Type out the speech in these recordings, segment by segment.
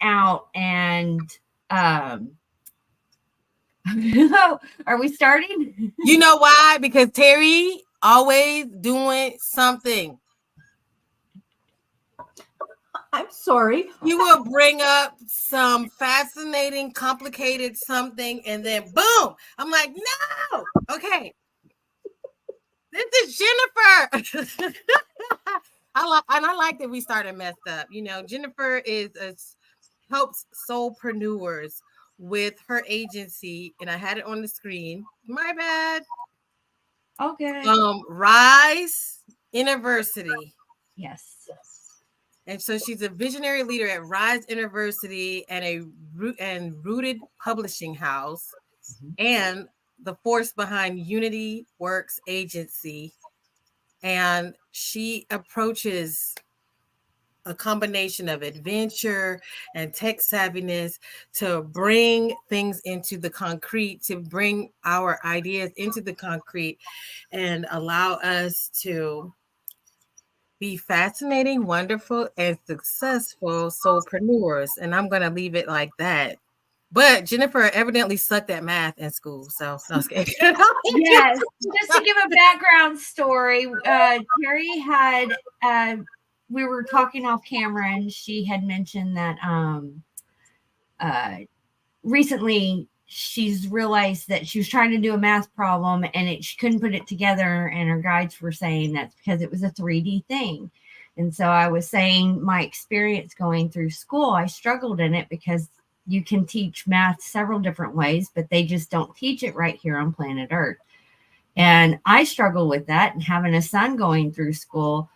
out and are we starting? You know why? Because Terry always doing something. I'm sorry. You will bring up some fascinating, complicated something, and then boom, I'm like, no. Okay. This is Jennifer. I like that we started messed up. You know, Jennifer helps soulpreneurs with her agency, and I had it on the screen. My bad. Okay. Rise University. Yes. And so she's a visionary leader at Rise University and Rooted Publishing House, and the force behind Unity Works Agency. And she approaches a combination of adventure and tech savviness to bring things into the concrete, to bring our ideas into the concrete and allow us to be fascinating, wonderful, and successful soulpreneurs. And I'm going to leave it like that. But Jennifer evidently sucked at math in school. So no, yes, just to give a background story, Terry had, we were talking off camera and she had mentioned that recently she's realized that she was trying to do a math problem and she couldn't put it together. And her guides were saying that's because it was a 3D thing. And so I was saying my experience going through school, I struggled in it because you can teach math several different ways, but they just don't teach it right here on planet Earth. And I struggle with that. And having a son going through school,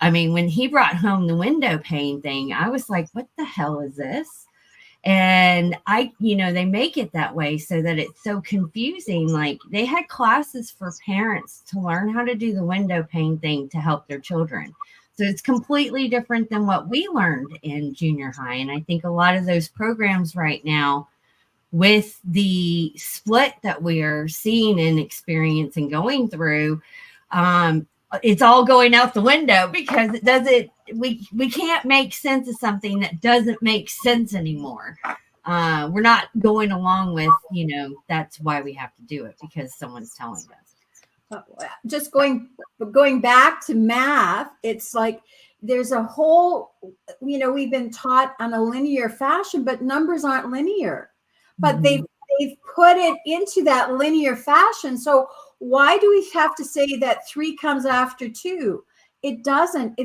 I mean, when he brought home the window pane thing, I was like, what the hell is this? And they make it that way so that it's so confusing. Like they had classes for parents to learn how to do the window pane thing to help their children. So it's completely different than what we learned in junior high. And I think a lot of those programs right now, with the split that we are seeing and experiencing going through, it's all going out the window because we can't make sense of something that doesn't make sense anymore. We're not going along with, that's why we have to do it because someone's telling us. Just going back to math, it's like there's a whole, we've been taught on a linear fashion, but numbers aren't linear. But they've put it into that linear fashion. So why do we have to say that 3 comes after 2? It doesn't.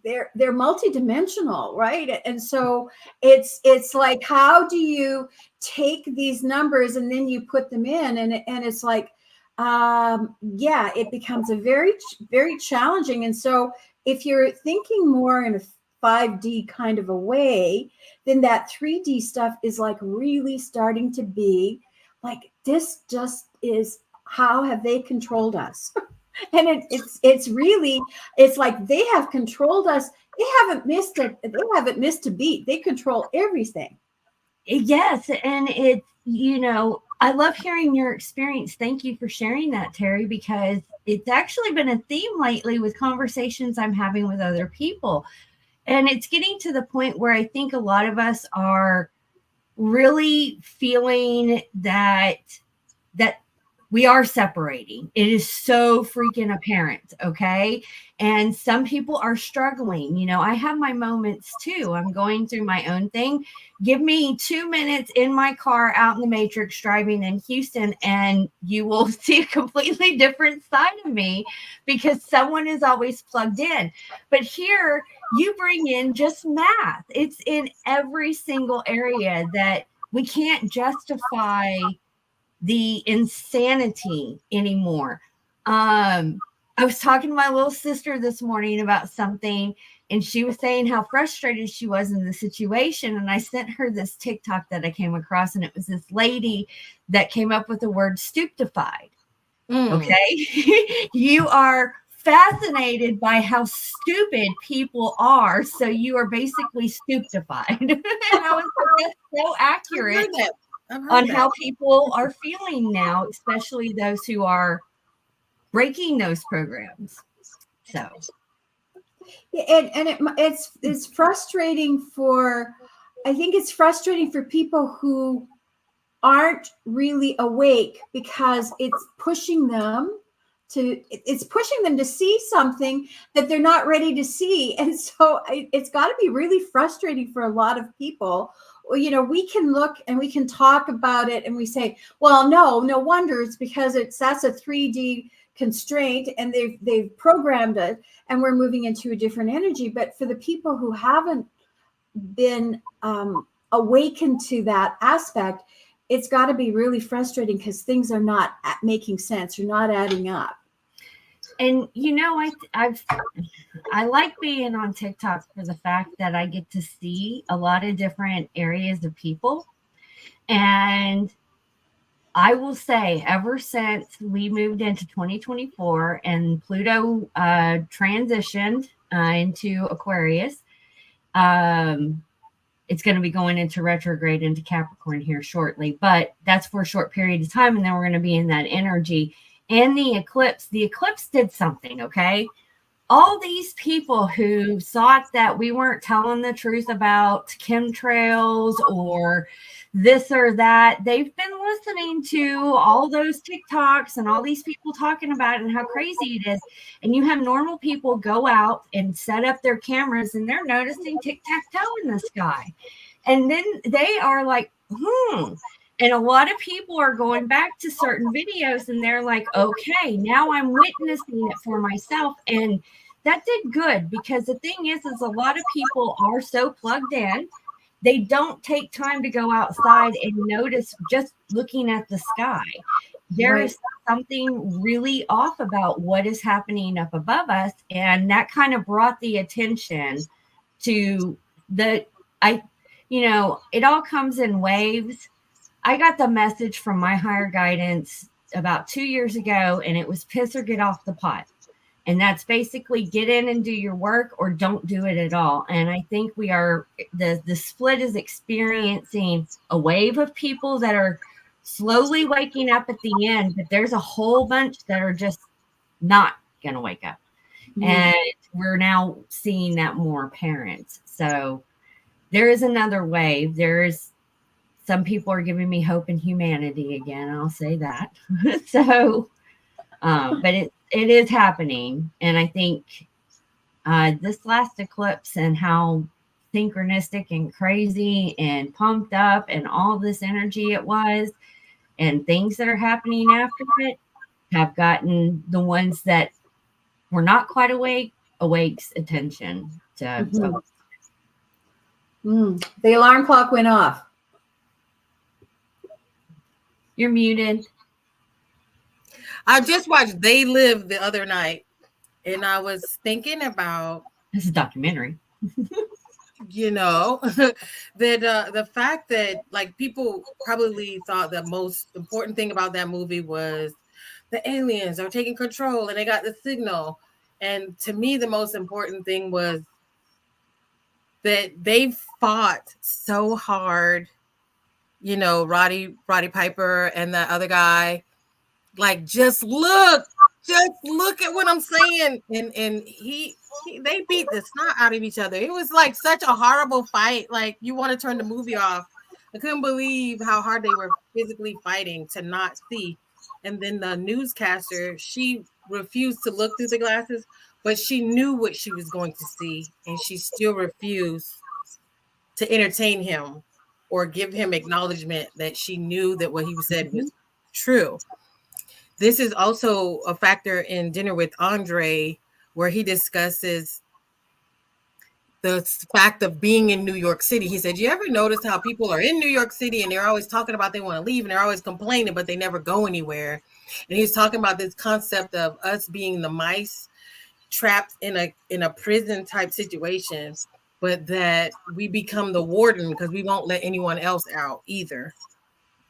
They're multidimensional, right? And so it's like, how do you take these numbers and then you put them in? And it's like, it becomes a very, very challenging. And so if you're thinking more in a 5D kind of a way, then that 3D stuff is like really starting to be like, this just is, how have they controlled us? And it's really, it's like they have controlled us. They haven't missed it. They haven't missed a beat. They control everything. Yes. And it's, I love hearing your experience. Thank you for sharing that, Terry, because it's actually been a theme lately with conversations I'm having with other people. And it's getting to the point where I think a lot of us are really feeling that we are separating. It is so freaking apparent. Okay. And some people are struggling. I have my moments too. I'm going through my own thing. Give me 2 minutes in my car out in the Matrix driving in Houston, and you will see a completely different side of me because someone is always plugged in. But here you bring in just math. It's in every single area that we can't justify the insanity anymore. I was talking to my little sister this morning about something, and she was saying how frustrated she was in the situation. And I sent her this TikTok that I came across, and it was this lady that came up with the word stupefied. Okay. You are fascinated by how stupid people are. So you are basically stupefied. And I was like, that's so accurate on how people are feeling now, especially those who are breaking those programs. So, and it's frustrating for I think it's frustrating for people who aren't really awake, because it's pushing them to see something that they're not ready to see. And so it's got to be really frustrating for a lot of people. We can look and we can talk about it and we say, well, no wonder, it's because that's a 3D constraint and they've programmed it and we're moving into a different energy. But for the people who haven't been awakened to that aspect, it's got to be really frustrating, because things are not making sense or not adding up. And I like being on TikTok for the fact that I get to see a lot of different areas of people. And I will say, ever since we moved into 2024 and Pluto transitioned into Aquarius, it's going to be going into retrograde into Capricorn here shortly, but that's for a short period of time. And then we're going to be in that energy. And the eclipse did something, okay? All these people who thought that we weren't telling the truth about chemtrails or this or that, they've been listening to all those TikToks and all these people talking about it and how crazy it is. And you have normal people go out and set up their cameras and they're noticing tic-tac-toe in the sky. And then they are like, And a lot of people are going back to certain videos and they're like, okay, now I'm witnessing it for myself. And that did good, because the thing is a lot of people are so plugged in. They don't take time to go outside and notice just looking at the sky. There is something really off about what is happening up above us. And that kind of brought the attention to it all comes in waves. I got the message from my higher guidance about 2 years ago, and it was piss or get off the pot. And that's basically get in and do your work or don't do it at all. And I think we are, the split is experiencing a wave of people that are slowly waking up at the end, but there's a whole bunch that are just not going to wake up. Mm-hmm. And we're now seeing that more apparent. So there is another wave. Some people are giving me hope in humanity again. I'll say that. So, but it is happening. And I think this last eclipse and how synchronistic and crazy and pumped up and all this energy it was, and things that are happening after it have gotten the ones that were not quite awake's attention. To The alarm clock went off. You're muted. I just watched They Live the other night, and I was thinking about this is a documentary. that the fact that like people probably thought the most important thing about that movie was the aliens are taking control and they got the signal. And to me, the most important thing was that they fought so hard. Roddy Piper and that other guy, like, just look at what I'm saying. And they beat the snot out of each other. It was like such a horrible fight. Like, you want to turn the movie off. I couldn't believe how hard they were physically fighting to not see. And then the newscaster, she refused to look through the glasses, but she knew what she was going to see. And she still refused to entertain him or give him acknowledgement that she knew that what he said was true. This is also a factor in Dinner with Andre, where he discusses the fact of being in New York City. He said, you ever notice how people are in New York City and they're always talking about they want to leave and they're always complaining, but they never go anywhere? And he's talking about this concept of us being the mice trapped in a prison type situation, but that we become the warden because we won't let anyone else out either.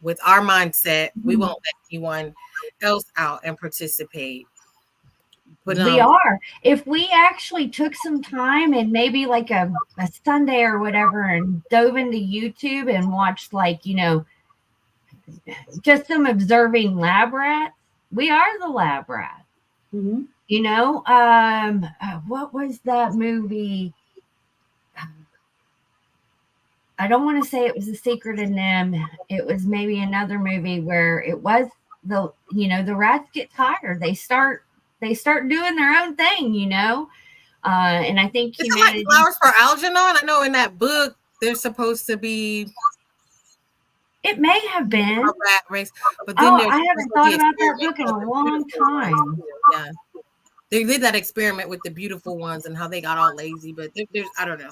With our mindset, we won't let anyone else out and participate. But we are. If we actually took some time and maybe like a Sunday or whatever and dove into YouTube and watched just some observing lab rats, we are the lab rat. Mm-hmm. What was that movie? I don't want to say it was A Secret in Them. It was maybe another movie where it was the rats get tired. They start doing their own thing, and I think Is it like humanity. Flowers for Algernon? I know in that book they're supposed to be It may have been. a rat race, but then Oh, there's I haven't thought about that book in a long time. Yeah, they did that experiment with the beautiful ones and how they got all lazy, but there's I don't know.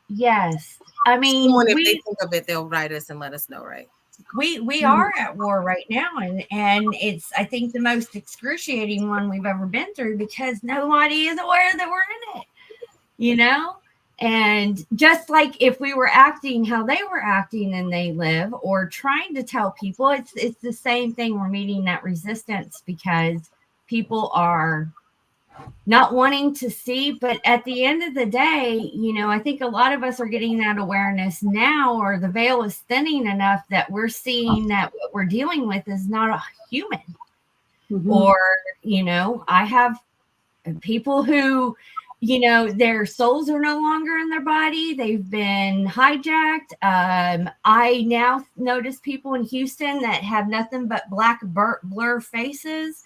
Yes, I mean Someone, if they think of it, they'll write us and let us know, right? we are at war right now, and it's, I think, the most excruciating one we've ever been through because nobody is aware that we're in it. And just like if we were acting how they were acting and they live, or trying to tell people, it's the same thing. We're meeting that resistance because people are not wanting to see. But at the end of the day, I think a lot of us are getting that awareness now, or the veil is thinning enough that we're seeing that what we're dealing with is not a human. Mm-hmm. Or, I have people who, their souls are no longer in their body. They've been hijacked. I now notice people in Houston that have nothing but black blur faces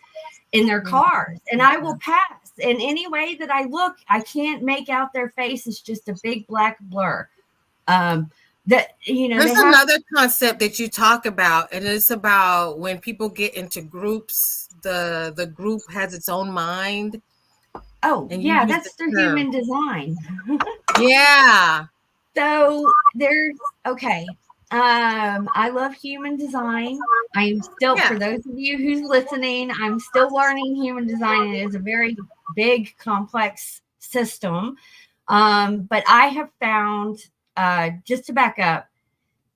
in their cars, and I will pass. And any way that I look, I can't make out their face. It's just a big black blur. There's another concept that you talk about, and it's about when people get into groups, the group has its own mind. Oh, yeah, that's through human design. Yeah. So I love human design. I'm still, for those of you who's listening, I'm still learning human design. It is a very big, complex system. But I have found, just to back up,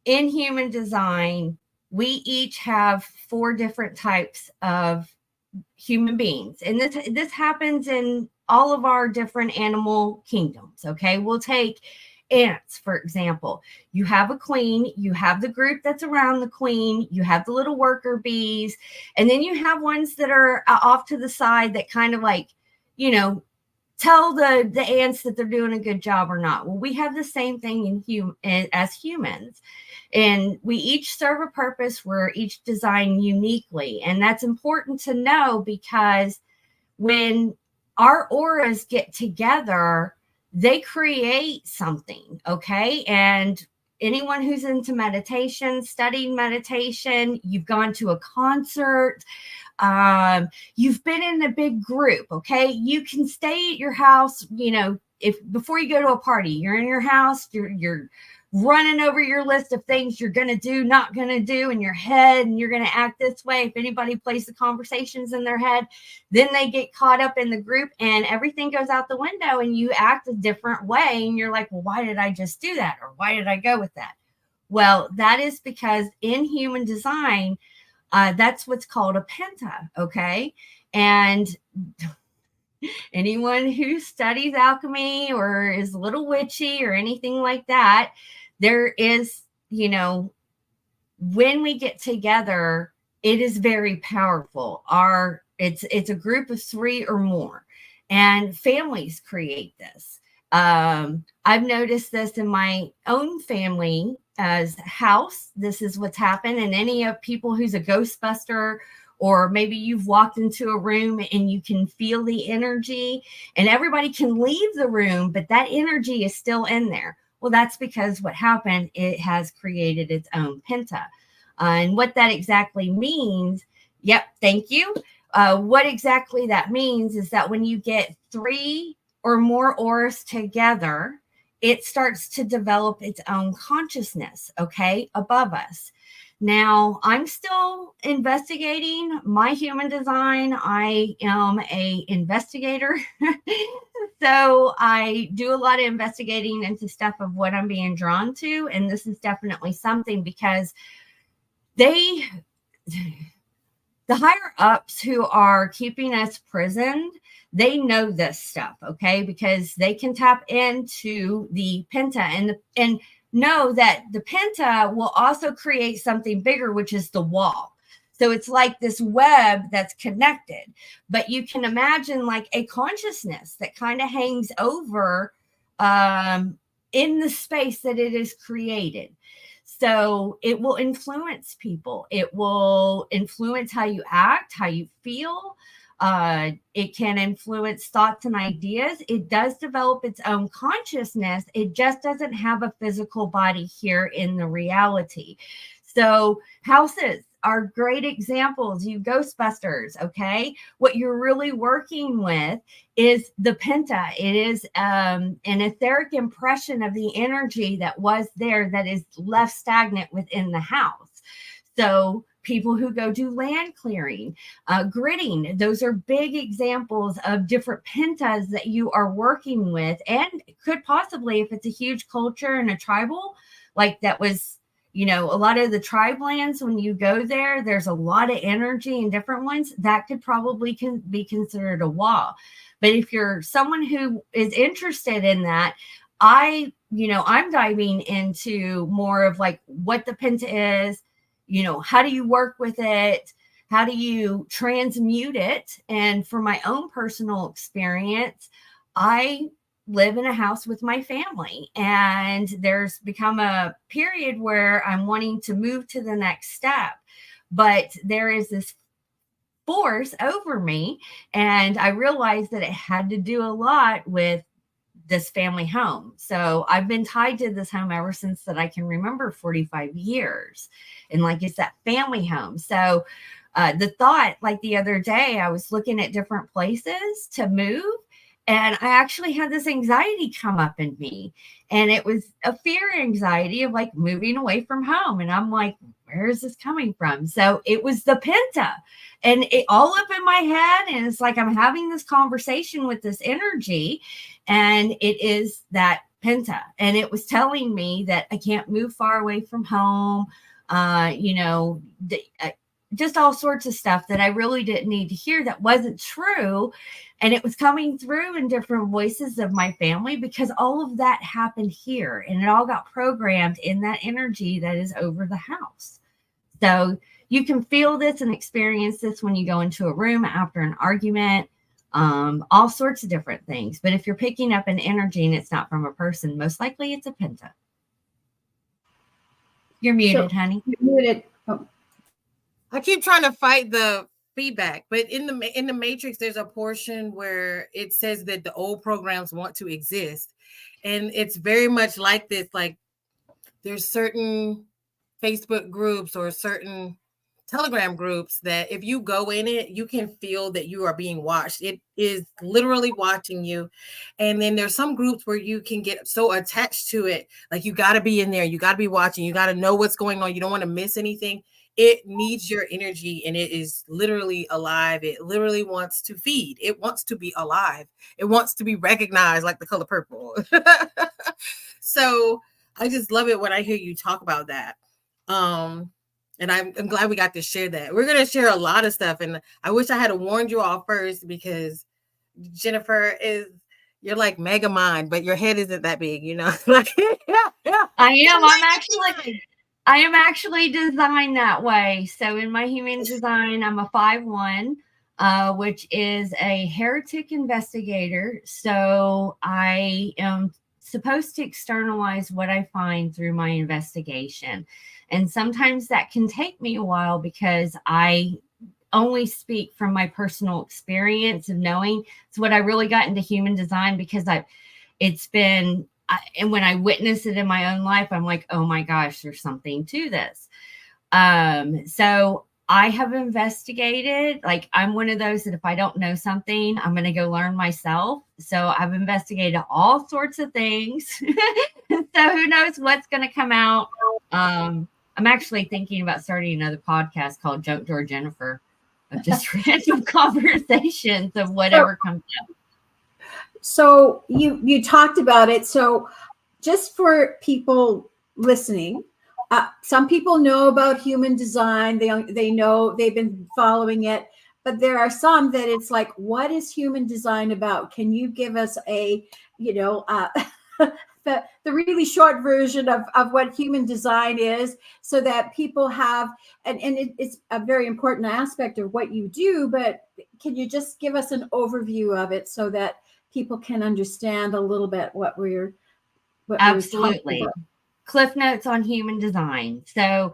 in human design, we each have 4 different types of human beings. And this happens in all of our different animal kingdoms. Okay. We'll take ants, for example. You have a queen, you have the group that's around the queen, you have the little worker bees, and then you have ones that are off to the side that kind of like, tell the ants that they're doing a good job or not. Well, we have the same thing as humans, and we each serve a purpose. We're each designed uniquely, and that's important to know because when our auras get together, they create something, okay? And anyone who's into meditation, studying meditation, you've gone to a concert, you've been in a big group, okay? You can stay at your house, if before you go to a party, you're in your house, you're running over your list of things you're going to do, not going to do in your head, and you're going to act this way. If anybody plays the conversations in their head, then they get caught up in the group and everything goes out the window and you act a different way. And you're like, well, why did I just do that? Or why did I go with that? Well, that is because in human design, that's what's called a penta, okay? And anyone who studies alchemy or is a little witchy or anything like that, there is, when we get together, it is very powerful. It's a group of 3 or more, and families create this. I've noticed this in my own family as house. This is what's happened. And any of people who's a Ghostbuster, or maybe you've walked into a room and you can feel the energy, and everybody can leave the room, but that energy is still in there. Well, that's because what happened, it has created its own penta. And what that exactly means, thank you. What exactly that means is that when you get 3 or more auras together, it starts to develop its own consciousness, okay, above us. Now, I'm still investigating my human design. I am an investigator. So I do a lot of investigating into stuff of what I'm being drawn to. And this is definitely something because the higher ups who are keeping us prisoned, they know this stuff, okay? Because they can tap into the penta and know that the penta will also create something bigger, which is the wall. So it's like this web that's connected, but you can imagine like a consciousness that kind of hangs over in the space that it is created. So it will influence people. It will influence how you act, how you feel. It can influence thoughts and ideas. It does develop its own consciousness. It just doesn't have a physical body here in the reality. So houses are great examples. You Ghostbusters, okay? What you're really working with is the penta. It is an etheric impression of the energy that was there that is left stagnant within the house. So people who go do land clearing, gridding, those are big examples of different pentas that you are working with, and could possibly, if it's a huge culture and a tribal, like that was, a lot of the tribe lands, when you go there, there's a lot of energy in different ones that could probably be considered a wall. But if you're someone who is interested in that, I'm diving into more of like what the penta is, how do you work with it? How do you transmute it? And for my own personal experience, I live in a house with my family, and there's become a period where I'm wanting to move to the next step, but there is this force over me, and I realized that it had to do a lot with this family home. So I've been tied to this home ever since that I can remember, 45 years. And like, it's that family home. So the thought, like the other day, I was looking at different places to move, and I actually had this anxiety come up in me. And it was a fear anxiety of like moving away from home. And I'm like, where is this coming from? So it was the penta, and it all up in my head. And it's like, I'm having this conversation with this energy, and it is that penta. And it was telling me that I can't move far away from home. Just all sorts of stuff that I really didn't need to hear, that wasn't true. And it was coming through in different voices of my family, because all of that happened here, and it all got programmed in that energy that is over the house. So you can feel this and experience this when you go into a room after an argument, all sorts of different things. But if you're picking up an energy and it's not from a person, most likely it's a penta. You're muted, honey. You're muted. Oh. I keep trying to fight the feedback, but in the matrix, there's a portion where it says that the old programs want to exist. And it's very much like this, like there's certain Facebook groups or certain Telegram groups that if you go in it, you can feel that you are being watched. It is literally watching you. And then there's some groups where you can get so attached to it. Like you got to be in there. You got to be watching. You got to know what's going on. You don't want to miss anything. It needs your energy, and it is literally alive. It literally wants to feed. It wants to be alive. It wants to be recognized, like the color purple. So I just love it when I hear you talk about that. And I'm glad we got to share that. We're going to share a lot of stuff. And I wish I had warned you all first, because Jennifer, you're like mega mind, but your head isn't that big, like I am actually designed that way. So in my human design, I'm a 5-1, which is a heretic investigator. So I am supposed to externalize what I find through my investigation. And sometimes that can take me a while, because I only speak from my personal experience of knowing. It's what I really got into human design, because and when I witness it in my own life, I'm like, oh my gosh, there's something to this. So I have investigated. Like, I'm one of those that if I don't know something, I'm going to go learn myself. So I've investigated all sorts of things. So who knows what's going to come out. I'm actually thinking about starting another podcast called Junk Door Jennifer, of just random conversations of whatever comes up. So you talked about it. So just for people listening, some people know about human design. They know, they've been following it, but there are some that it's like, what is human design about? Can you give us a, the really short version of what human design is, so that people have, and it's a very important aspect of what you do, but can you just give us an overview of it so that people can understand a little bit what we're what we're talking Absolutely. about. Cliff Notes on Human Design. So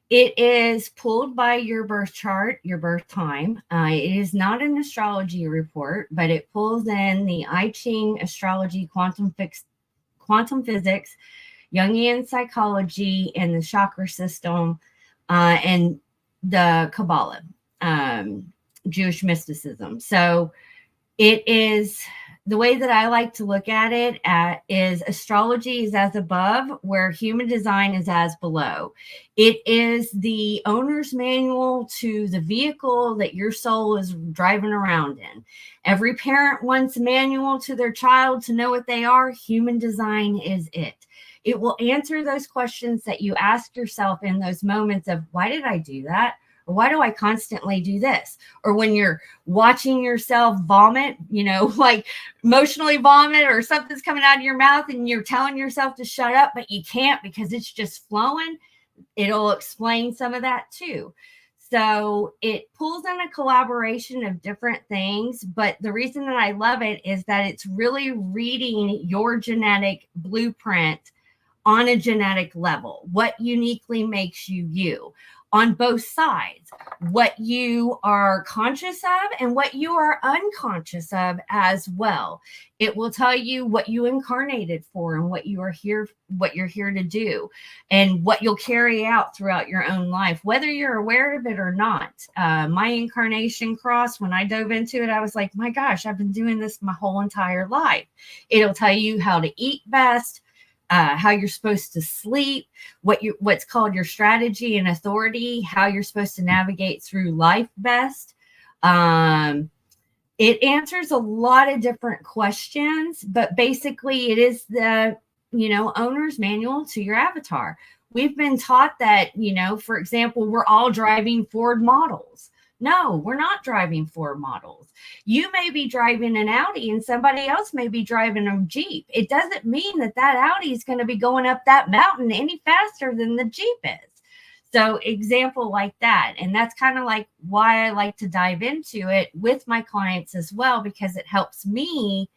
it is pulled by your birth chart, your birth time. It is not an astrology report, but it pulls in the I Ching, astrology, quantum physics, Jungian psychology, and the chakra system, and the Kabbalah, Jewish mysticism. So it is the way that I like to look at it is astrology is as above, where human design is as below. It is the owner's manual to the vehicle that your soul is driving around in. Every parent wants a manual to their child to know what they are. Human design is it. It will answer those questions that you ask yourself in those moments of, why did I do that? Or why do I constantly do this? Or when you're watching yourself vomit, like emotionally vomit, or something's coming out of your mouth and you're telling yourself to shut up, but you can't because it's just flowing. It'll explain some of that too. So it pulls in a collaboration of different things. But the reason that I love it is that it's really reading your genetic blueprint on a genetic level, what uniquely makes you you on both sides, what you are conscious of and what you are unconscious of as well. It will tell you what you incarnated for and what you're here to do, and what you'll carry out throughout your own life, whether you're aware of it or not. My incarnation cross, when I dove into it, I was like, my gosh, I've been doing this my whole entire life. It'll tell you how to eat best, how you're supposed to sleep, what's called your strategy and authority, how you're supposed to navigate through life best. It answers a lot of different questions, but basically it is the, owner's manual to your avatar. We've been taught that, for example, we're all driving Ford models. No, we're not driving Ford models. You may be driving an Audi and somebody else may be driving a Jeep. It doesn't mean that Audi is going to be going up that mountain any faster than the Jeep is. So example like that. And that's kind of like why I like to dive into it with my clients as well, because it helps me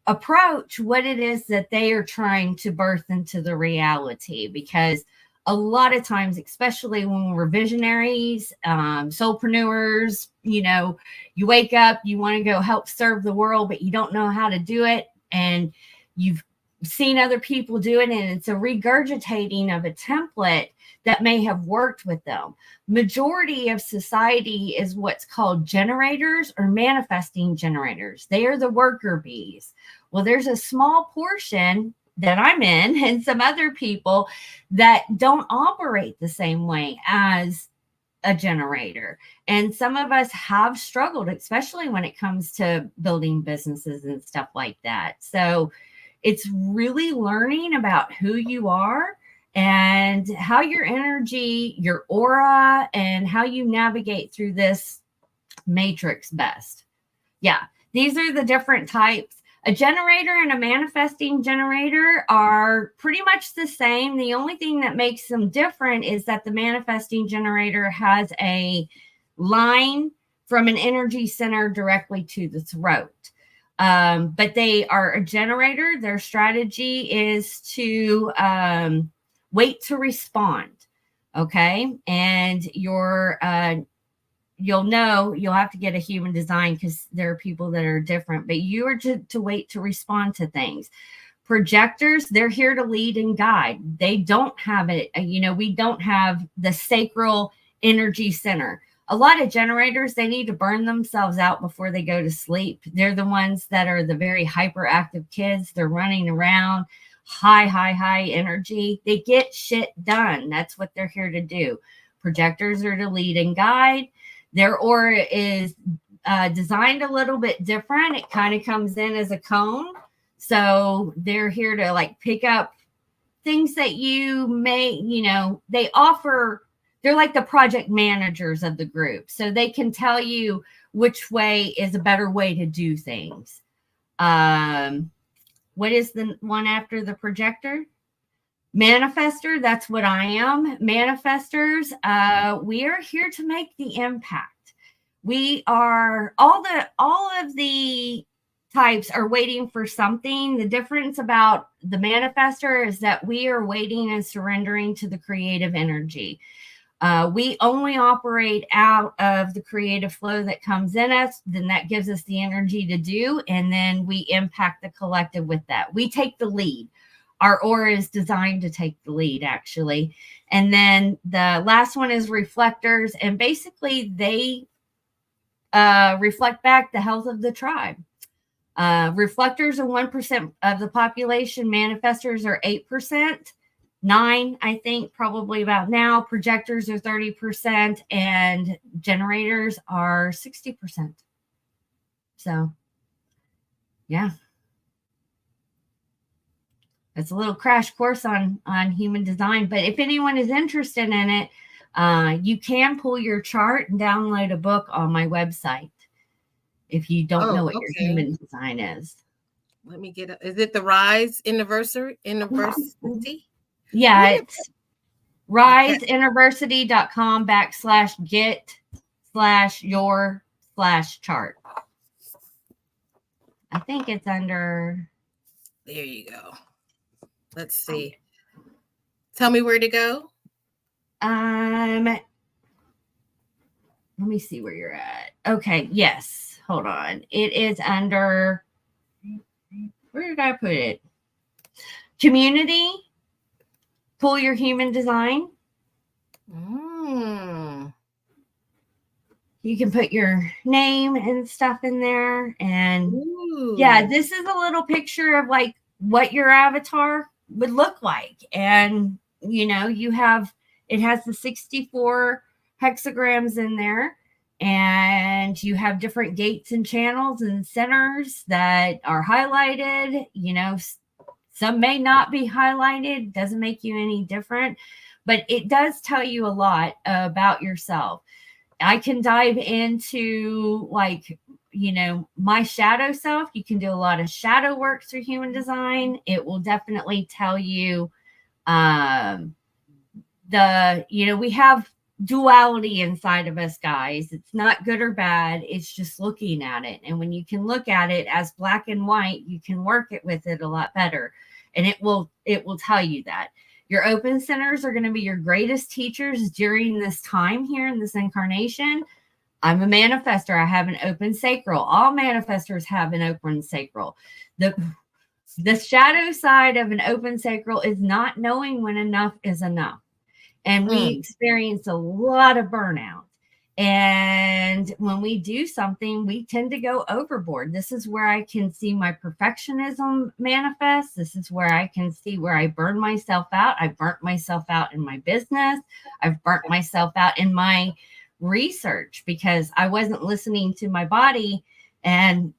approach what it is that they are trying to birth into the reality. Because a lot of times, especially when we're visionaries, soulpreneurs, you wake up, you want to go help serve the world, but you don't know how to do it. And you've seen other people do it, and it's a regurgitating of a template that may have worked with them. Majority of society is what's called generators or manifesting generators. They are the worker bees. Well, there's a small portion that I'm in and some other people that don't operate the same way as a generator. And some of us have struggled, especially when it comes to building businesses and stuff like that. So it's really learning about who you are and how your energy, your aura, and how you navigate through this matrix best. Yeah, these are the different types. A generator and a manifesting generator are pretty much the same. The only thing that makes them different is that the manifesting generator has a line from an energy center directly to the throat. But they are a generator. Their strategy is to wait to respond. Okay. And you'll have to get a human design because there are people that are different, but you are to wait to respond to things. Projectors, they're here to lead and guide. They don't have it. We don't have the sacral energy center. A lot of generators, they need to burn themselves out before they go to sleep. They're the ones that are the very hyperactive kids. They're running around, high energy. They get shit done. That's what they're here to do. Projectors are to lead and guide. Their aura is designed a little bit different. It kind of comes in as a cone. So they're here to like pick up things that you may, they offer. They're like the project managers of the group. So they can tell you which way is a better way to do things. What is the one after the projector? Manifester, that's what I am. Manifestors, we are here to make the impact. We are all of the types are waiting for something. The difference about the manifester is that we are waiting and surrendering to the creative energy. We only operate out of the creative flow that comes in us. Then that gives us the energy to do. And then we impact the collective with that. We take the lead. Our aura is designed to take the lead, actually. And then the last one is reflectors. And basically, they reflect back the health of the tribe. Reflectors are 1% of the population. Manifestors are 8%. 9, I think, probably about now. Projectors are 30%, and generators are 60%. So, yeah. It's a little crash course on human design. But if anyone is interested in it, you can pull your chart and download a book on my website if you don't know what your human design is. Let me get it. Is it the Rise University? Yeah, it's riseinversity.com/get/your/chart. I think it's under. There you go. Let's see. Tell me where to go. Let me see where you're at. Okay, yes. Hold on. It is under. Where did I put it? Community. Pull your human design. You can put your name and stuff in there. And yeah, this is a little picture of like what your avatar would look like. And, you know, it has the 64 hexagrams in there. And you have different gates and channels and centers that are highlighted. You know, some may not be highlighted, doesn't make you any different, but it does tell you a lot about yourself. I can dive into like, you know, my shadow self. You can do a lot of shadow work through human design. It will definitely tell you we have duality inside of us, guys. It's not good or bad. It's just looking at it. And when you can look at it as black and white, you can work it with it a lot better. And it will tell you that. Your open centers are going to be your greatest teachers during this time here in this incarnation. I'm a manifester. I have an open sacral. All manifestors have an open sacral. The shadow side of an open sacral is not knowing when enough is enough. And we experience a lot of burnout. And when we do something, we tend to go overboard. This is where I can see my perfectionism manifest. This is where I can see where I burn myself out. I burnt myself out in my business. I've burnt myself out in my research because I wasn't listening to my body. And,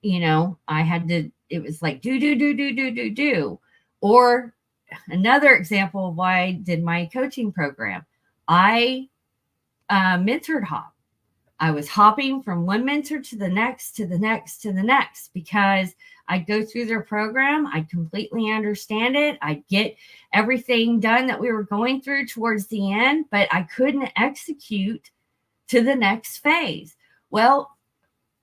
you know, it was like, do. Or another example of why I did my coaching program. I mentored hop. I was hopping from one mentor to the next, to the next, to the next, because I'd go through their program. I'd completely understand it. I'd get everything done that we were going through towards the end, but I couldn't execute to the next phase. Well,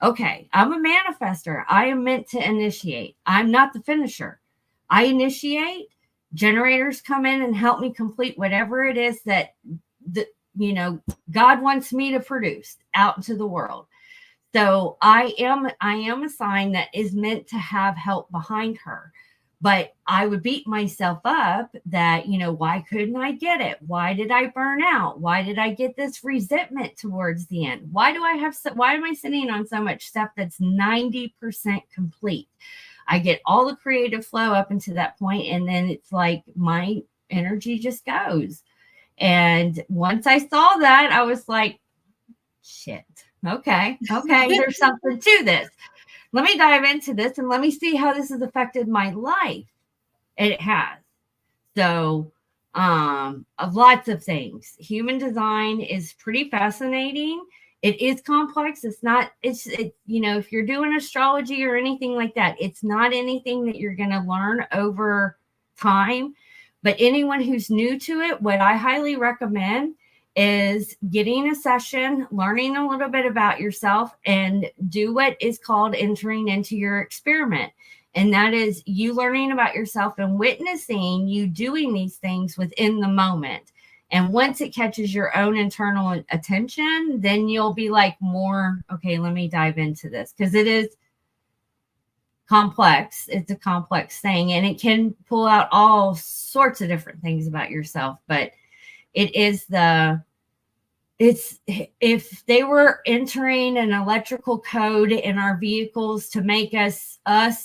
okay, I'm a manifester. I am meant to initiate. I'm not the finisher. I initiate. Generators come in and help me complete whatever it is that God wants me to produce out into the world. So I am a sign that is meant to have help behind her. But I would beat myself up that, why couldn't I get it? Why did I burn out? Why did I get this resentment towards the end? Why am I sitting on so much stuff that's 90% complete? I get all the creative flow up into that point, and then it's like my energy just goes. And once I saw that, I was like, shit, okay, there's something to this. Let me dive into this and let me see how this has affected my life. And it has. So, of lots of things. Human design is pretty fascinating. It is complex. If you're doing astrology or anything like that, it's not anything that you're going to learn over time. But anyone who's new to it, what I highly recommend is getting a session, learning a little bit about yourself, and do what is called entering into your experiment. And that is you learning about yourself and witnessing you doing these things within the moment. And once it catches your own internal attention, then you'll be like more, okay, let me dive into this, because it is complex. It's a complex thing, and it can pull out all sorts of different things about yourself. But it's if they were entering an electrical code in our vehicles to make us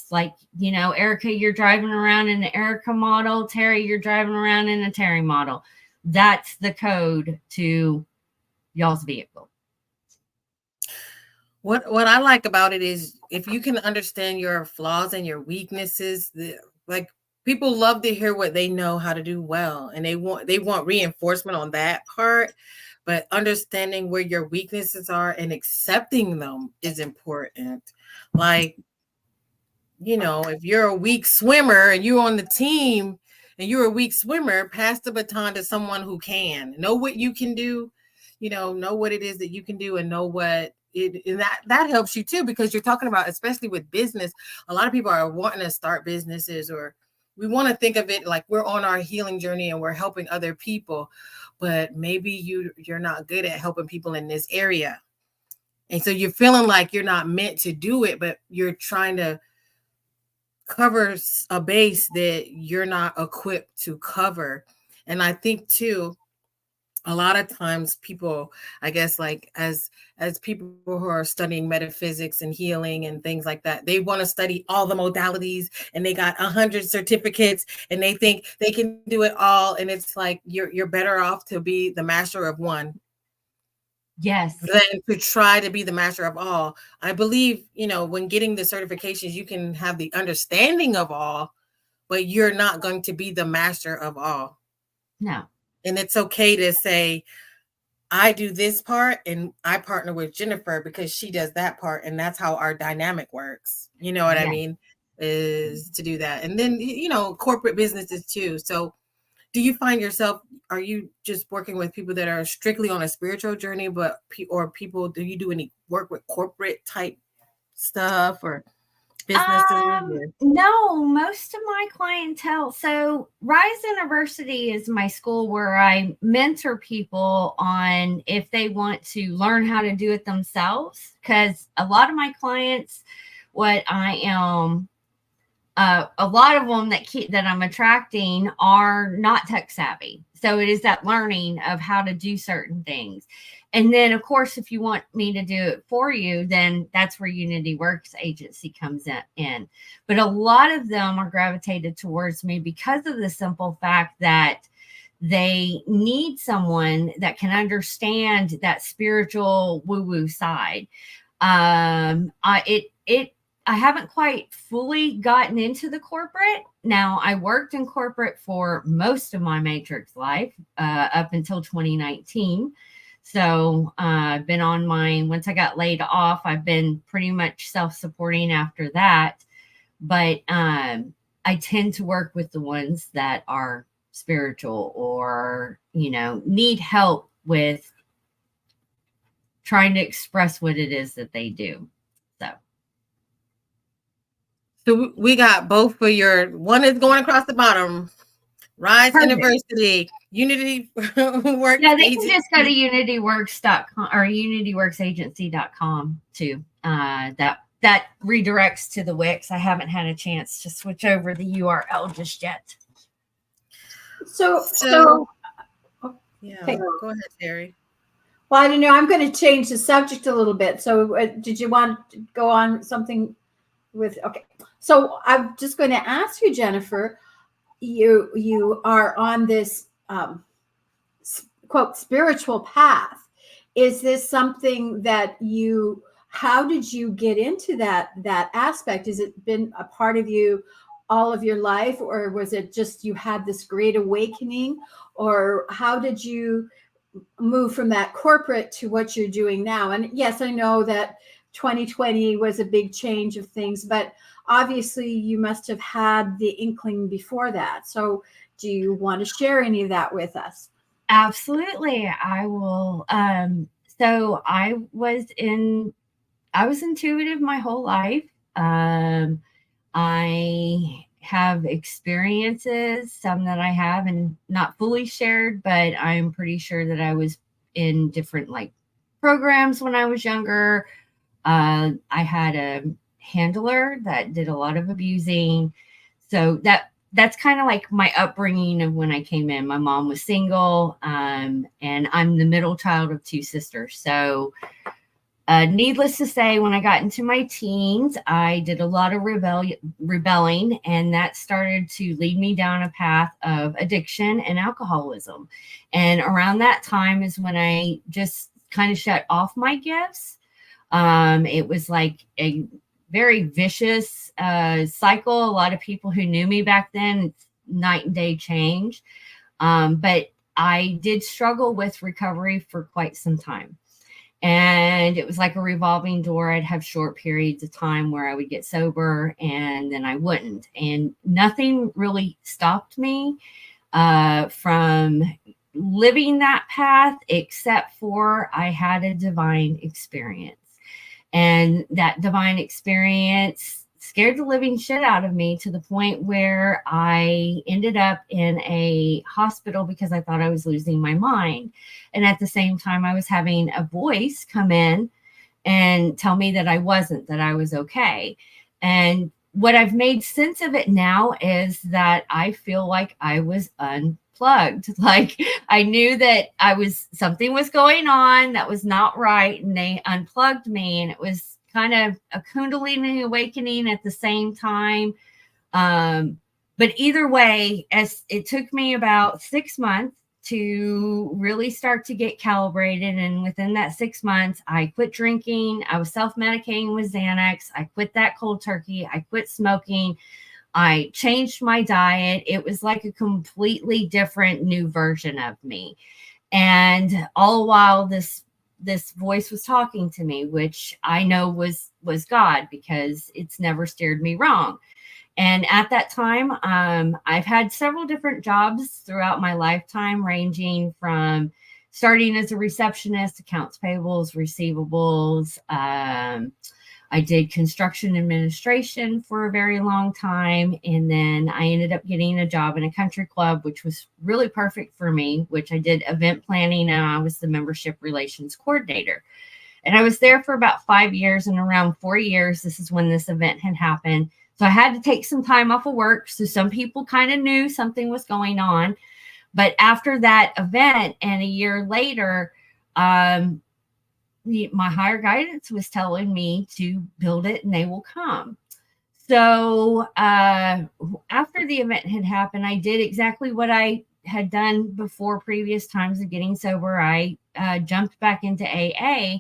like, you know, Erica, you're driving around in the Erica model, Terry, you're driving around in a Terry model. That's the code to y'all's vehicle. What I like about it is if you can understand your flaws and your weaknesses, like people love to hear what they know how to do well, and they want reinforcement on that part. But understanding where your weaknesses are and accepting them is important. Like, you know, if you're a weak swimmer and you're on the team and you're a weak swimmer, pass the baton to someone who can know what you can do, you know what it is that you can do, and know what it, and that helps you too, because you're talking about, especially with business, a lot of people are wanting to start businesses, or we want to think of it like we're on our healing journey and we're helping other people, but maybe you're not good at helping people in this area. And so you're feeling like you're not meant to do it, but you're trying to cover a base that you're not equipped to cover. And I think too, a lot of times people, I guess, like as people who are studying metaphysics and healing and things like that, they want to study all the modalities, and they got 100 certificates and they think they can do it all. And it's like, you're better off to be the master of one. Yes. Than to try to be the master of all. I believe, you know, when getting the certifications, you can have the understanding of all, but you're not going to be the master of all. No. And it's okay to say, I do this part and I partner with Jennifer because she does that part. And that's how our dynamic works. You know what I mean? Is to do that. And then, you know, corporate businesses too. So do you find yourself, are you just working with people that are strictly on a spiritual journey, or people, do you do any work with corporate type stuff or businesses? No, most of my clientele. So Rise University is my school where I mentor people on if they want to learn how to do it themselves. Because a lot of my clients, what I am, a lot of them that I'm attracting are not tech savvy. So it is that learning of how to do certain things. And then, of course, if you want me to do it for you, then that's where Unity Works Agency comes in. But a lot of them are gravitated towards me because of the simple fact that they need someone that can understand that spiritual woo-woo side. I haven't quite fully gotten into the corporate. Now, I worked in corporate for most of my Matrix life up until 2019. So I've been on once I got laid off, I've been pretty much self-supporting after that. But I tend to work with the ones that are spiritual or, you know, need help with trying to express what it is that they do. So we got both for one is going across the bottom. Rise University, Unity Works. Yeah, they can just go to unityworks.com or unityworksagency.com too. That redirects to the Wix. I haven't had a chance to switch over the URL just yet. So yeah, okay. Go ahead, Terry. Well, I don't know. I'm going to change the subject a little bit. So did you want to go on something with, okay. So I'm just going to ask you, Jennifer, you are on this quote spiritual path. Is this something that how did you get into that aspect? Has it been a part of you all of your life, or was it just you had this great awakening, or how did you move from that corporate to what you're doing now? And yes, I know that 2020 was a big change of things, but obviously you must have had the inkling before that. So do you want to share any of that with us? Absolutely. I will. So I was intuitive my whole life. I have experiences, some that I have and not fully shared, but I'm pretty sure that I was in different like programs when I was younger. I had a handler that did a lot of abusing. So that's kind of like my upbringing of when I came in. My mom was single, and I'm the middle child of two sisters. So needless to say, when I got into my teens, I did a lot of rebelling, and that started to lead me down a path of addiction and alcoholism. And around that time is when I just kind of shut off my gifts. It was like a very vicious cycle. A lot of people who knew me back then, it's night and day change. But I did struggle with recovery for quite some time. And it was like a revolving door. I'd have short periods of time where I would get sober and then I wouldn't. And nothing really stopped me from living that path, except for I had a divine experience. And that divine experience scared the living shit out of me to the point where I ended up in a hospital because I thought I was losing my mind. And at the same time, I was having a voice come in and tell me that I wasn't, that I was okay. And what I've made sense of it now is that I feel like I was unplugged. Like I knew that something was going on that was not right, and they unplugged me, and it was kind of a kundalini awakening at the same time. But either way, as it took me about 6 months to really start to get calibrated. And within that 6 months, I quit drinking. I was self-medicating with Xanax. I quit that cold turkey. I quit smoking. I changed my diet. It was like a completely different new version of me. And all the while this voice was talking to me, which I know was God, because it's never steered me wrong. And at that time, I've had several different jobs throughout my lifetime, ranging from starting as a receptionist, accounts payables, receivables. I did construction administration for a very long time. And then I ended up getting a job in a country club, which was really perfect for me, which I did event planning, and I was the membership relations coordinator. And I was there for about 5 years, and around 4 years, this is when this event had happened. So I had to take some time off of work. So some people kind of knew something was going on. But after that event and a year later, my higher guidance was telling me to build it and they will come. So after the event had happened, I did exactly what I had done before previous times of getting sober. I jumped back into AA,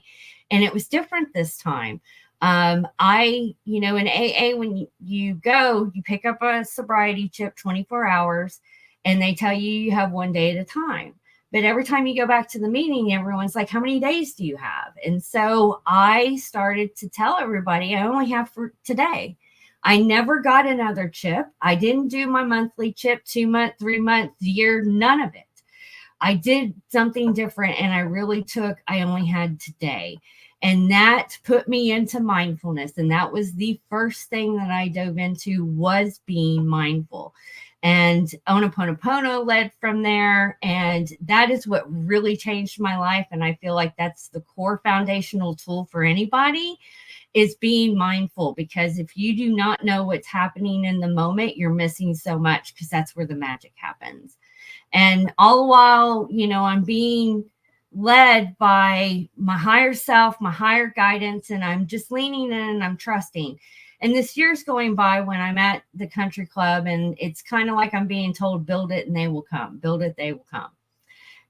and it was different this time. In AA, when you go, you pick up a sobriety chip 24 hours, and they tell you have one day at a time. But every time you go back to the meeting, everyone's like, how many days do you have? And so I started to tell everybody, I only have for today. I never got another chip. I didn't do my monthly chip, 2 month, 3 month, year, none of it. I did something different, and I really I only had today. And that put me into mindfulness. And that was the first thing that I dove into, was being mindful. And Ho'oponopono led from there. And that is what really changed my life. And I feel like that's the core foundational tool for anybody, is being mindful. Because if you do not know what's happening in the moment, you're missing so much, because that's where the magic happens. And all the while, I'm being led by my higher self, my higher guidance, and I'm just leaning in and I'm trusting. And this year's going by when I'm at the country club, and it's kind of like I'm being told, build it and they will come, build it, they will come.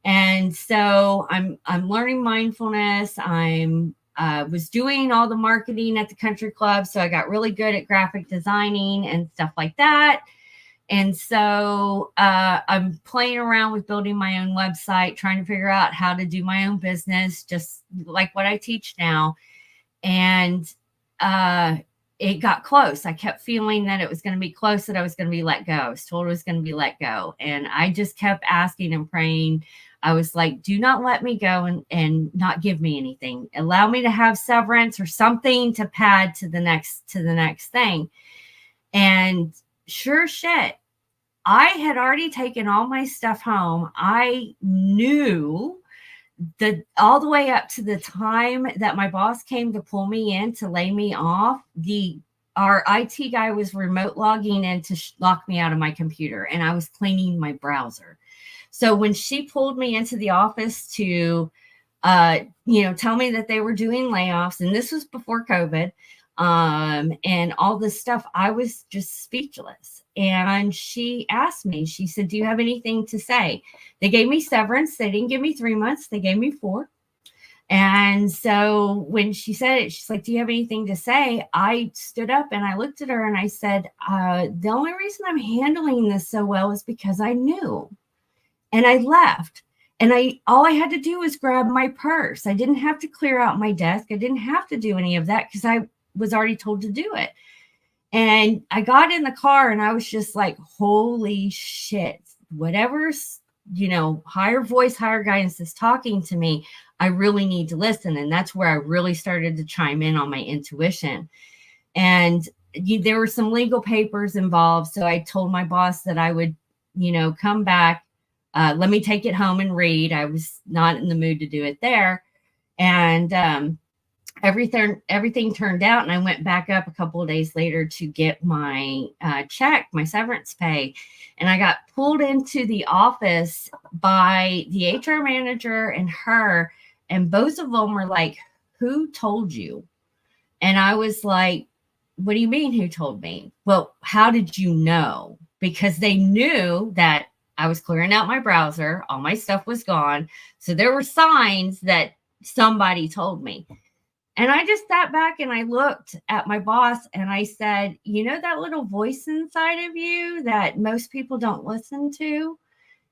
And so I'm learning mindfulness. I'm was doing all the marketing at the country club. So I got really good at graphic designing and stuff like that. And so I'm playing around with building my own website, trying to figure out how to do my own business, just like what I teach now. And it got close. I kept feeling that it was going to be close, that I was going to be let go. I was told I was going to be let go. And I just kept asking and praying. I was like, do not let me go and not give me anything. Allow me to have severance or something to pad to the next thing. And sure shit, I had already taken all my stuff home. I knew that all the way up to the time that my boss came to pull me in to lay me off, our IT guy was remote logging in to lock me out of my computer, and I was cleaning my browser. So when she pulled me into the office to, tell me that they were doing layoffs, and this was before COVID, and all this stuff, I was just speechless. And she asked me, she said, do you have anything to say? They gave me severance. They didn't give me 3 months. They gave me 4. And so when she said it, she's like, do you have anything to say? I stood up and I looked at her and I said, the only reason I'm handling this so well is because I knew. And I left. And all I had to do was grab my purse. I didn't have to clear out my desk. I didn't have to do any of that because I was already told to do it. And I got in the car and I was just like, holy shit, whatever's, higher voice, higher guidance is talking to me, I really need to listen. And that's where I really started to chime in on my intuition. And there were some legal papers involved. So I told my boss that I would, come back, let me take it home and read. I was not in the mood to do it there. And, everything turned out, and I went back up a couple of days later to get my check, my severance pay, and I got pulled into the office by the HR manager and her, and both of them were like, who told you? And I was like, what do you mean, who told me? Well, how did you know? Because they knew that I was clearing out my browser, all my stuff was gone, so there were signs that somebody told me. And I just sat back and I looked at my boss and I said, that little voice inside of you that most people don't listen to?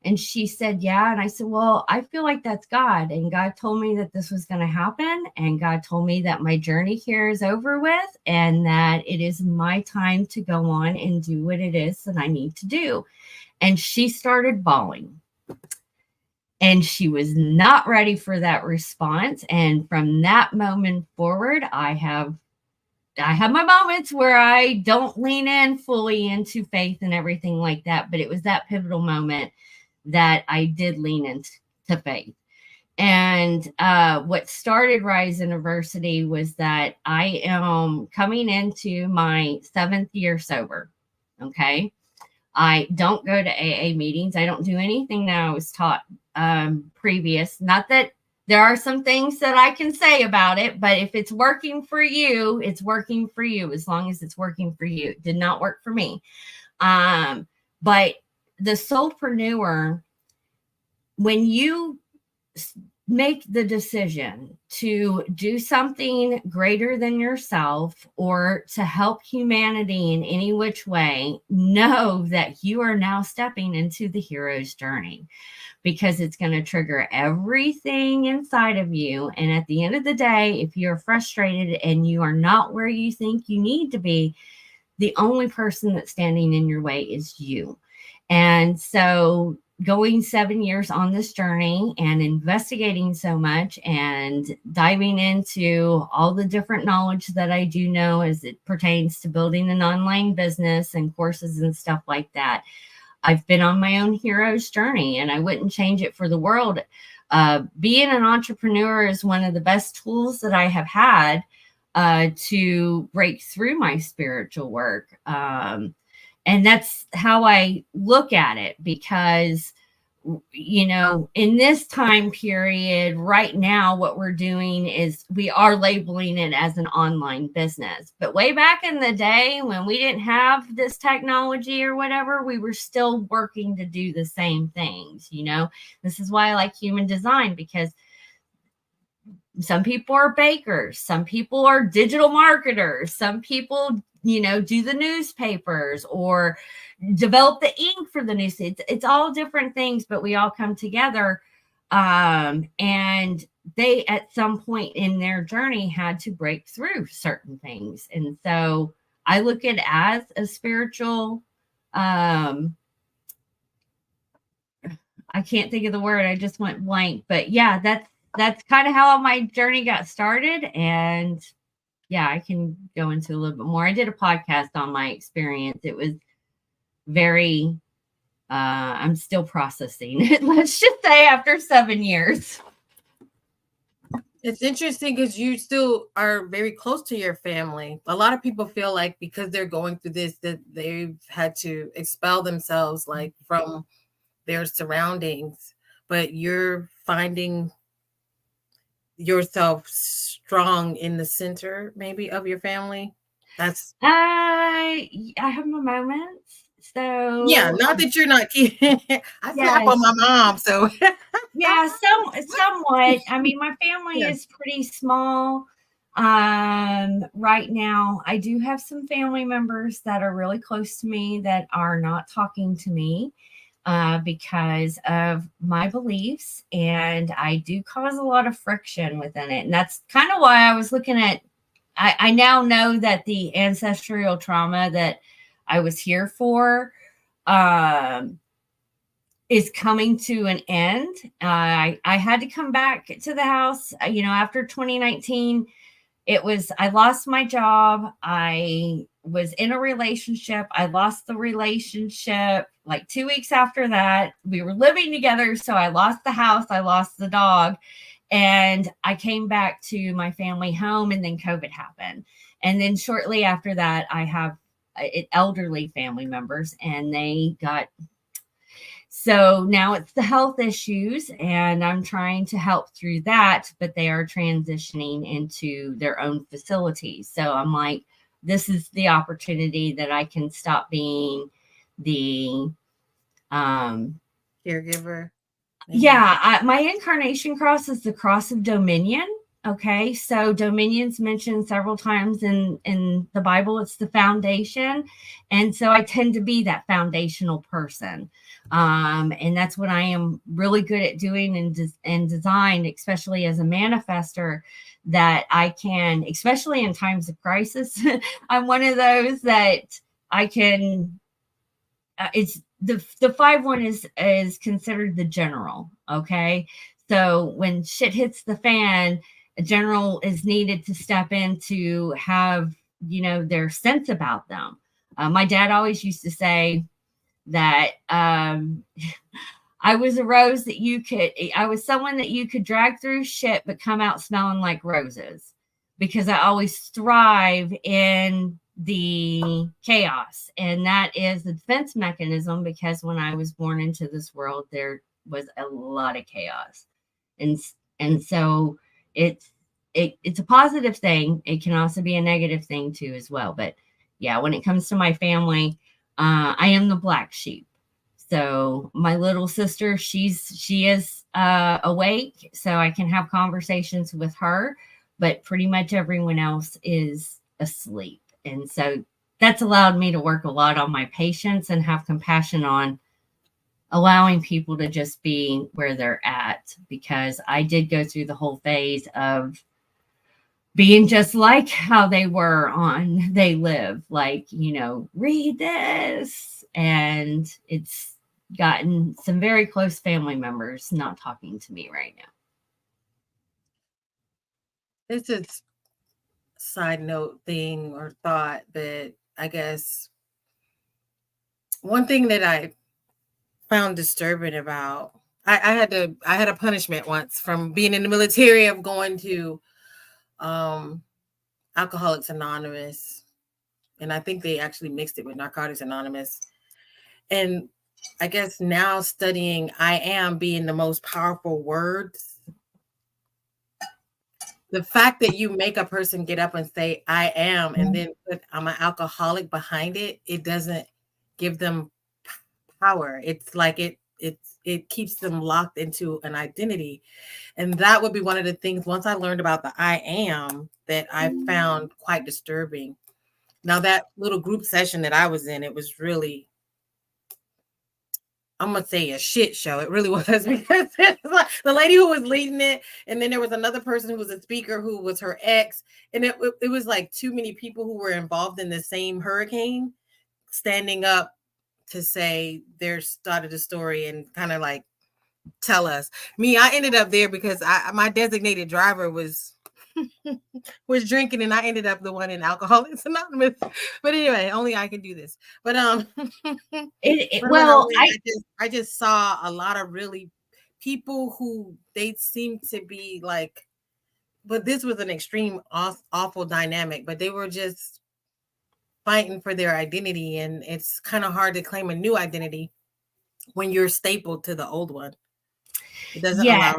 And she said, yeah. And I said, well, I feel like that's God. And God told me that this was going to happen. And God told me that my journey here is over with and that it is my time to go on and do what it is that I need to do. And she started bawling. And she was not ready for that response. And from that moment forward, I have my moments where I don't lean in fully into faith and everything like that. But it was that pivotal moment that I did lean into faith. And what started Rise University was that I am coming into my 7th year sober. Okay. I don't go to AA meetings. I don't do anything that I was taught previous. Not that there are some things that I can say about it, but if it's working for you, it's working for you as long as it's working for you. It did not work for me. But the Soulpreneur, when you make the decision to do something greater than yourself or to help humanity in any which way, know that you are now stepping into the hero's journey, because it's going to trigger everything inside of you. And at the end of the day, if you're frustrated and you are not where you think you need to be, the only person that's standing in your way is you. And so going 7 years on this journey and investigating so much and diving into all the different knowledge that I do know as it pertains to building an online business and courses and stuff like that, I've been on my own hero's journey, and I wouldn't change it for the world. Being an entrepreneur is one of the best tools that I have had to break through my spiritual work. And that's how I look at it, because, in this time period right now, what we're doing is we are labeling it as an online business. But way back in the day when we didn't have this technology or whatever, we were still working to do the same things. This is why I like human design, because some people are bakers, some people are digital marketers, some people do the newspapers or develop the ink for the news. It's all different things, but we all come together. And they, at some point in their journey, had to break through certain things. And so I look at it as a spiritual I can't think of the word. I just went blank. But yeah, that's kind of how my journey got started. And yeah, I can go into a little bit more. I did a podcast on my experience. It was very I'm still processing it, let's just say, after 7 years. It's interesting because you still are very close to your family. A lot of people feel like because they're going through this, that they've had to expel themselves like from their surroundings, but you're finding yourself strong in the center maybe of your family. That's I have my moments. So yeah, not that you're not kidding. I slap yes, on my mom, so yeah, somewhat. I mean, my family yeah. is pretty small. Right now, I do have some family members that are really close to me that are not talking to me because of my beliefs, and I do cause a lot of friction within it. And that's kind of why I was looking at. I now know that the ancestral trauma that I was here for um, is coming to an end. I had to come back to the house, after 2019. I lost my job. I was in a relationship. I lost the relationship like 2 weeks after that. We were living together. So I lost the house. I lost the dog. And I came back to my family home, and then COVID happened. And then shortly after that, I have elderly family members, and so now it's the health issues, and I'm trying to help through that, but they are transitioning into their own facilities. So I'm like, this is the opportunity that I can stop being the Caregiver. yeah, my incarnation cross is the cross of dominion. Okay, so dominion's mentioned several times in the Bible. It's the foundation, and so I tend to be that foundational person, and that's what I am really good at doing in design, especially as a manifester. That I can, especially in times of crisis, I'm one of those that I can. It's the 5-1 is considered the general. Okay, so when shit hits the fan, a general is needed to step in to have their sense about them. My dad always used to say that I was a rose that I was someone that you could drag through shit but come out smelling like roses, because I always thrive in the chaos. And that is the defense mechanism, because when I was born into this world, there was a lot of chaos. And so it's a positive thing. It can also be a negative thing too as well. But yeah, when it comes to my family, I am the black sheep. So my little sister, she is awake, so I can have conversations with her, but pretty much everyone else is asleep. And so that's allowed me to work a lot on my patience and have compassion on allowing people to just be where they're at, because I did go through the whole phase of being just like how they were on They Live, like, read this. And it's gotten some very close family members not talking to me right now. It's a side note thing or thought, but I guess one thing that I found disturbing about I had a punishment once from being in the military of going to Alcoholics Anonymous, and I think they actually mixed it with Narcotics Anonymous. And I guess now studying I am being the most powerful words, the fact that you make a person get up and say I am and then put I'm an alcoholic behind it, it doesn't give them power. It's like it keeps them locked into an identity. And that would be one of the things, once I learned about the I am, that I found quite disturbing. Now, that little group session that I was in, it was really, I'm going to say, a shit show. It really was, because it was like the lady who was leading it, and then there was another person who was a speaker who was her ex. And it was like too many people who were involved in the same hurricane standing up to say their started the story, and kind of like Tell us. Me, I ended up there because my designated driver was drinking, and I ended up the one in Alcoholics Anonymous. But anyway, only I can do this. But Well, I just saw a lot of really people who they seem to be like, but this was an extreme awful dynamic, but they were just fighting for their identity, and it's kind of hard to claim a new identity when you're stapled to the old one. It doesn't allow.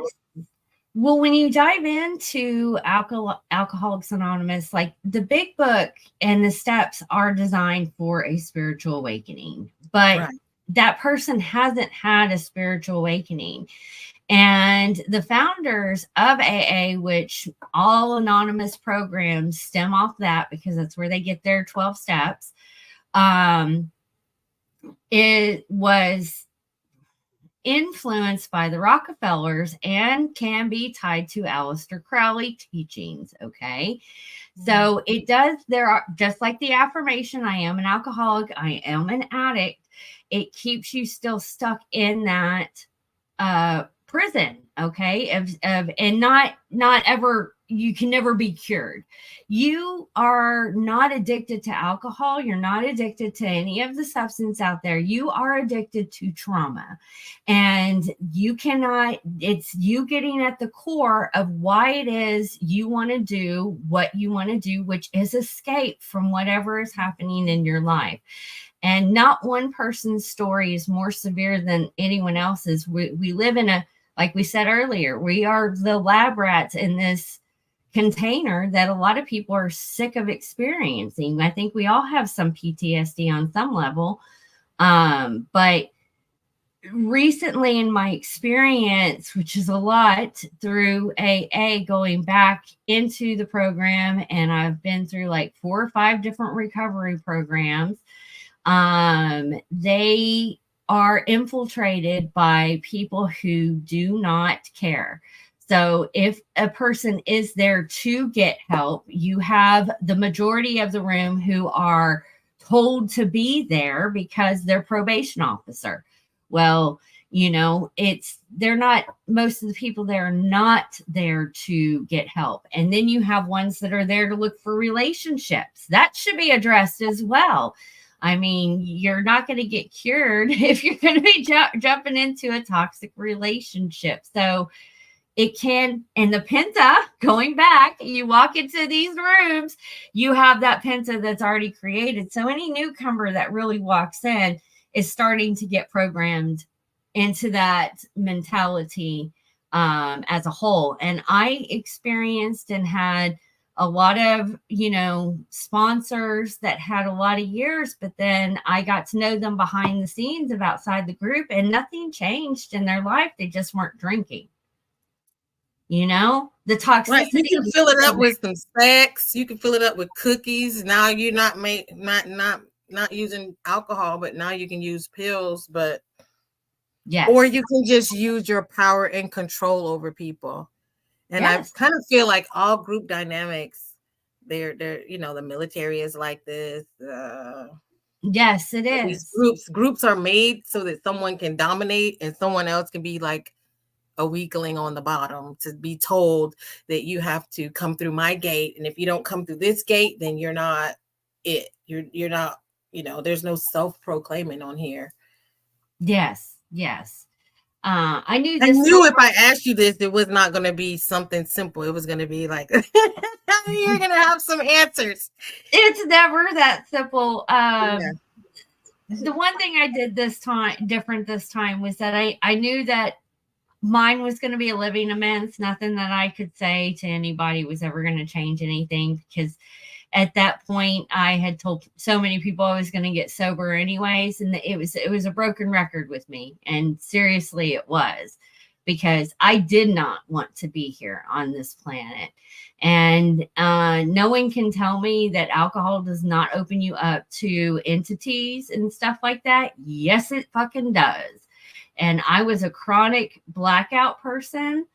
Well, when you dive into Alcoholics Anonymous, like the big book and the steps are designed for a spiritual awakening, but that person hasn't had a spiritual awakening. And the founders of AA, which all anonymous programs stem off that because that's where they get their 12 steps, it was influenced by the Rockefellers and can be tied to Aleister Crowley teachings. Okay. So it does, there are, just like the affirmation, I am an alcoholic, I am an addict, it keeps you still stuck in that prison, okay, of and not ever, you can never be cured. You are not addicted to alcohol, you're not addicted to any of the substance out there, you are addicted to trauma. And you cannot, it's you getting at the core of why it is you want to do what you want to do, which is escape from whatever is happening in your life. And not one person's story is more severe than anyone else's. We live in a, like we said earlier, we are the lab rats in this container that a lot of people are sick of experiencing. I think we all have some PTSD on some level. But recently in my experience, which is a lot through AA, going back into the program, and I've been through like 4 or 5 different recovery programs, they are infiltrated by people who do not care. So if a person is there to get help, you have the majority of the room who are told to be there because they're probation officer. Well, you know, they're not, most of the people there are not there to get help. And then you have ones that are there to look for relationships. That should be addressed as well. I mean, you're not going to get cured if you're going to be jumping into a toxic relationship. So it can, and the Penta, going back, you walk into these rooms, you have that Penta that's already created. So any newcomer that really walks in is starting to get programmed into that mentality as a whole. And I experienced and had a lot of, you know, sponsors that had a lot of years, but then I got to know them behind the scenes of outside the group, and nothing changed in their life. They just weren't drinking. You know, the toxicity. Right. You can fill it up with some sex. You can fill it up with cookies. Now you're not using alcohol, but now you can use pills. But yes, or you can just use your power and control over people. And yes, I kind of feel like all group dynamics, they're you know, the military is like this. Yes, it is. Groups are made so that someone can dominate and someone else can be like a weakling on the bottom, to be told that you have to come through my gate, and if you don't come through this gate, then you're not it. You're not, you know, there's no self-proclaiming on here. Yes. I knew if I asked you this, it was not going to be something simple. It was going to be like, you're going to have some answers. It's never that simple. The one thing I did different this time was that I knew that mine was going to be a living amends. Nothing that I could say to anybody was ever going to change anything, because at that point I had told so many people I was going to get sober anyways. And it was a broken record with me. And seriously, it was, because I did not want to be here on this planet. And no one can tell me that alcohol does not open you up to entities and stuff like that. Yes, it fucking does. And I was a chronic blackout person.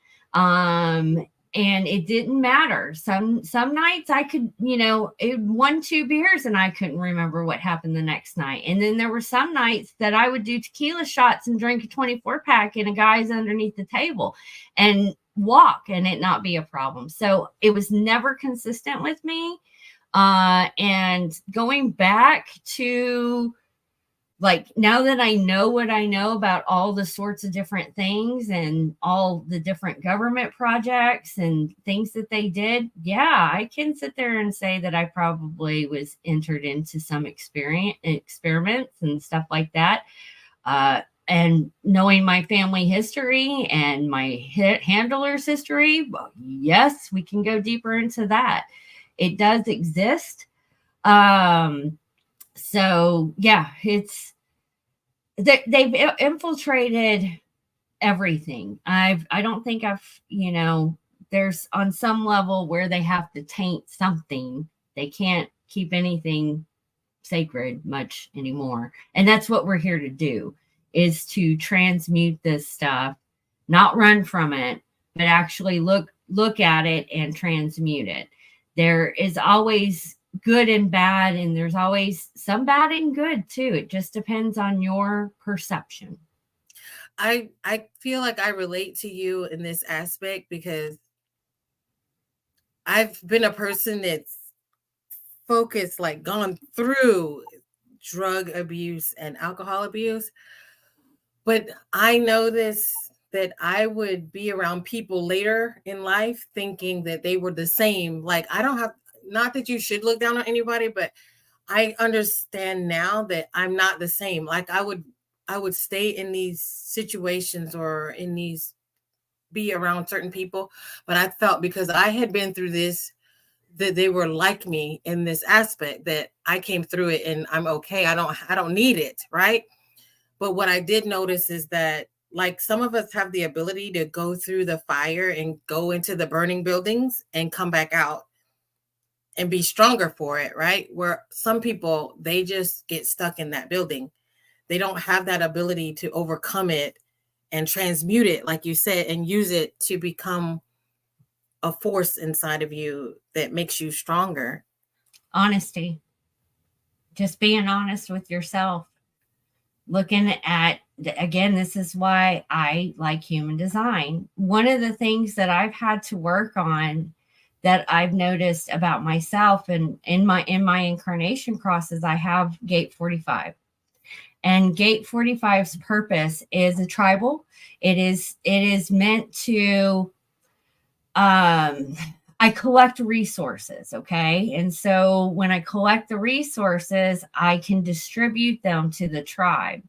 And it didn't matter. Some nights I could, 1-2 beers and I couldn't remember what happened the next night. And then there were some nights that I would do tequila shots and drink a 24-pack and a guy's underneath the table and walk and it not be a problem. So it was never consistent with me. And going back to, like, now that I know what I know about all the sorts of different things and all the different government projects and things that they did, yeah, I can sit there and say that I probably was entered into some experiments and stuff like that. And knowing my family history and my handler's history, well, yes, we can go deeper into that. It does exist. So yeah, they've infiltrated everything. I don't think there's on some level where they have to taint something. They can't keep anything sacred much anymore. And that's what we're here to do, is to transmute this stuff, not run from it, but actually look at it and transmute it. There is always good and bad, and there's always some bad and good too. It just depends on your perception. I feel like I relate to you in this aspect because I've been a person that's focused, like gone through drug abuse and alcohol abuse. But I noticed that I would be around people later in life thinking that they were the same. Like, I don't have, not that you should look down on anybody, but I understand now that I'm not the same. Like, I would stay in these situations or be around certain people, but I felt because I had been through this, that they were like me in this aspect, that I came through it and I'm okay. I don't need it. Right. But what I did notice is that, like, some of us have the ability to go through the fire and go into the burning buildings and come back out and be stronger for it, right? Where some people, they just get stuck in that building. They don't have that ability to overcome it and transmute it, like you said, and use it to become a force inside of you that makes you stronger. Honesty. Just being honest with yourself. Looking at, again, this is why I like human design. One of the things that I've had to work on that I've noticed about myself and in my incarnation crosses, I have gate 45. And gate 45's purpose is a tribal. It is meant to, I collect resources, okay? And so when I collect the resources, I can distribute them to the tribe.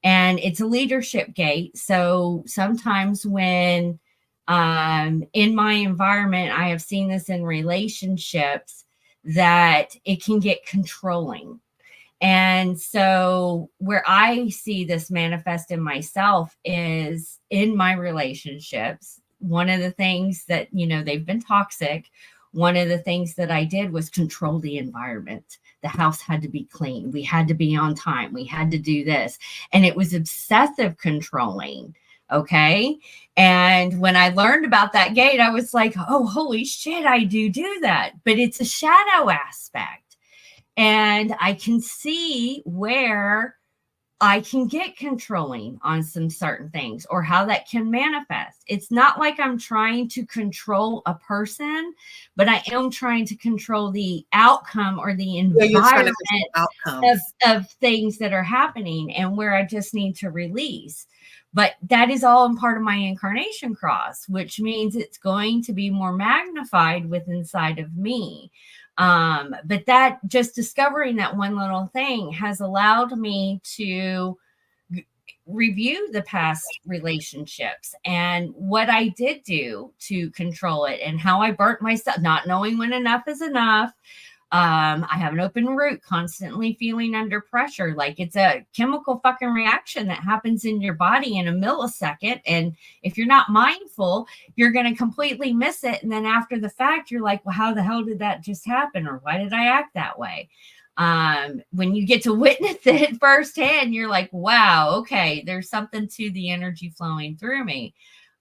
And it's a leadership gate. So sometimes when in my environment, I have seen this in relationships, that it can get controlling. And so where I see this manifest in myself is in my relationships. One of the things that, they've been toxic. One of the things that I did was control the environment. The house had to be clean. We had to be on time. We had to do this. And it was obsessive controlling. Okay. And when I learned about that gate, I was like, oh, holy shit, I do that. But it's a shadow aspect. And I can see where I can get controlling on some certain things or how that can manifest. It's not like I'm trying to control a person, but I am trying to control the outcome or the environment of things that are happening and where I just need to release. But that is all in part of my incarnation cross, which means it's going to be more magnified with inside of me. But that just discovering that one little thing has allowed me to review the past relationships and what I did do to control it and how I burnt myself, not knowing when enough is enough. I have an open root, constantly feeling under pressure. Like it's a chemical fucking reaction that happens in your body in a millisecond. And if you're not mindful, you're going to completely miss it. And then after the fact, you're like, well, how the hell did that just happen? Or why did I act that way? When you get to witness it firsthand, you're like, wow, okay, there's something to the energy flowing through me.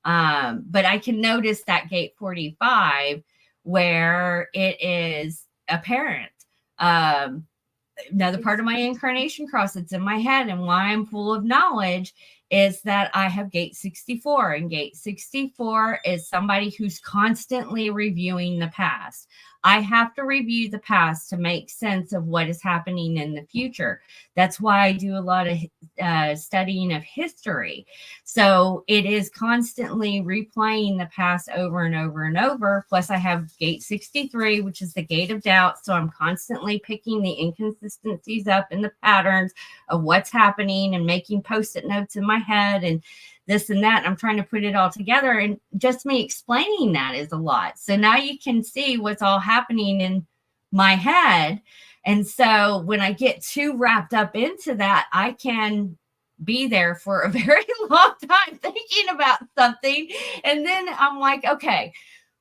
But I can notice that gate 45 where it is apparent. Another part of my incarnation cross that's in my head and why I'm full of knowledge is that I have gate 64, and gate 64 is somebody who's constantly reviewing the past. I have to review the past to make sense of what is happening in the future. That's why I do a lot of studying of history. So it is constantly replaying the past over and over and over. Plus I have gate 63, which is the gate of doubt. So I'm constantly picking the inconsistencies up in the patterns of what's happening and making post-it notes in my head and this and that. And I'm trying to put it all together. And just me explaining that is a lot. So now you can see what's all happening in my head. And so when I get too wrapped up into that, I can be there for a very long time thinking about something. And then I'm like, okay,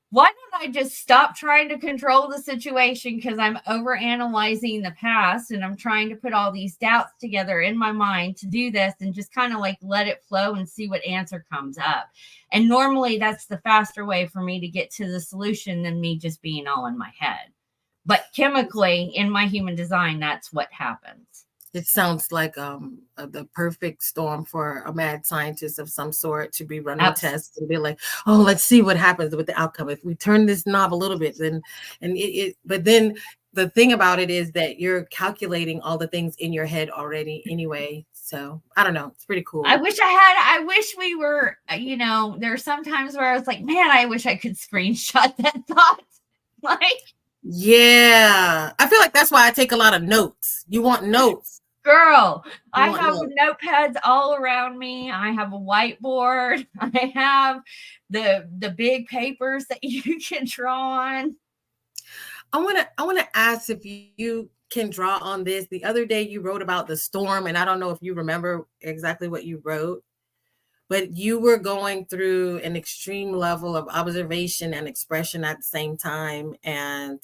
why don't I just stop trying to control the situation because I'm overanalyzing the past and I'm trying to put all these doubts together in my mind to do this and just kind of like let it flow and see what answer comes up. And normally that's the faster way for me to get to the solution than me just being all in my head. But chemically in my human design, that's what happens. It sounds like the perfect storm for a mad scientist of some sort to be running tests and be like, oh, let's see what happens with the outcome. If we turn this knob a little bit, but then the thing about it is that you're calculating all the things in your head already anyway. So I don't know. It's pretty cool. I wish we were, there are some times where I was like, man, I wish I could screenshot that thought. Like, yeah, I feel like that's why I take a lot of notes. You want notes. Girl, I have notepads all around me. I have a whiteboard. I have the big papers that you can draw on. I want to ask if you can draw on this. The other day you wrote about the storm, and I don't know if you remember exactly what you wrote, but you were going through an extreme level of observation and expression at the same time. And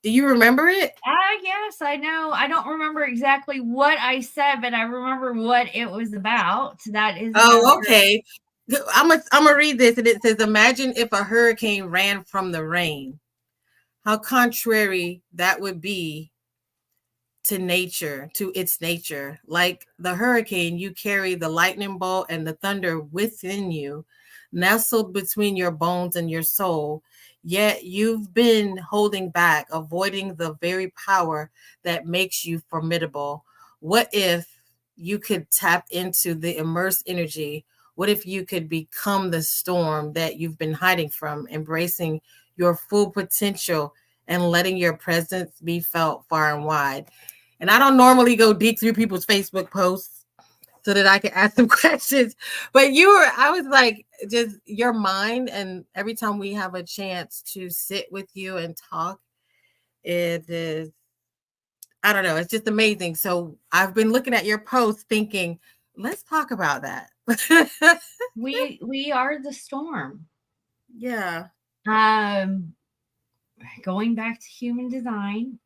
do you remember it? Yes, I know. I don't remember exactly what I said, but I remember what it was about. That is. Oh, okay. I'm gonna read this, and it says, "Imagine if a hurricane ran from the rain. How contrary that would be to nature, to its nature. Like the hurricane, you carry the lightning bolt and the thunder within you, nestled between your bones and your soul. Yet you've been holding back, avoiding the very power that makes you formidable. What if you could tap into the immersed energy? What if you could become the storm that you've been hiding from, embracing your full potential and letting your presence be felt far and wide?" And I don't normally go deep through people's Facebook posts so that I can ask them questions, but I was like, just your mind. And every time we have a chance to sit with you and talk, it is, I don't know, it's just amazing. So I've been looking at your posts thinking, let's talk about that. We are the storm. Yeah. Going back to human design,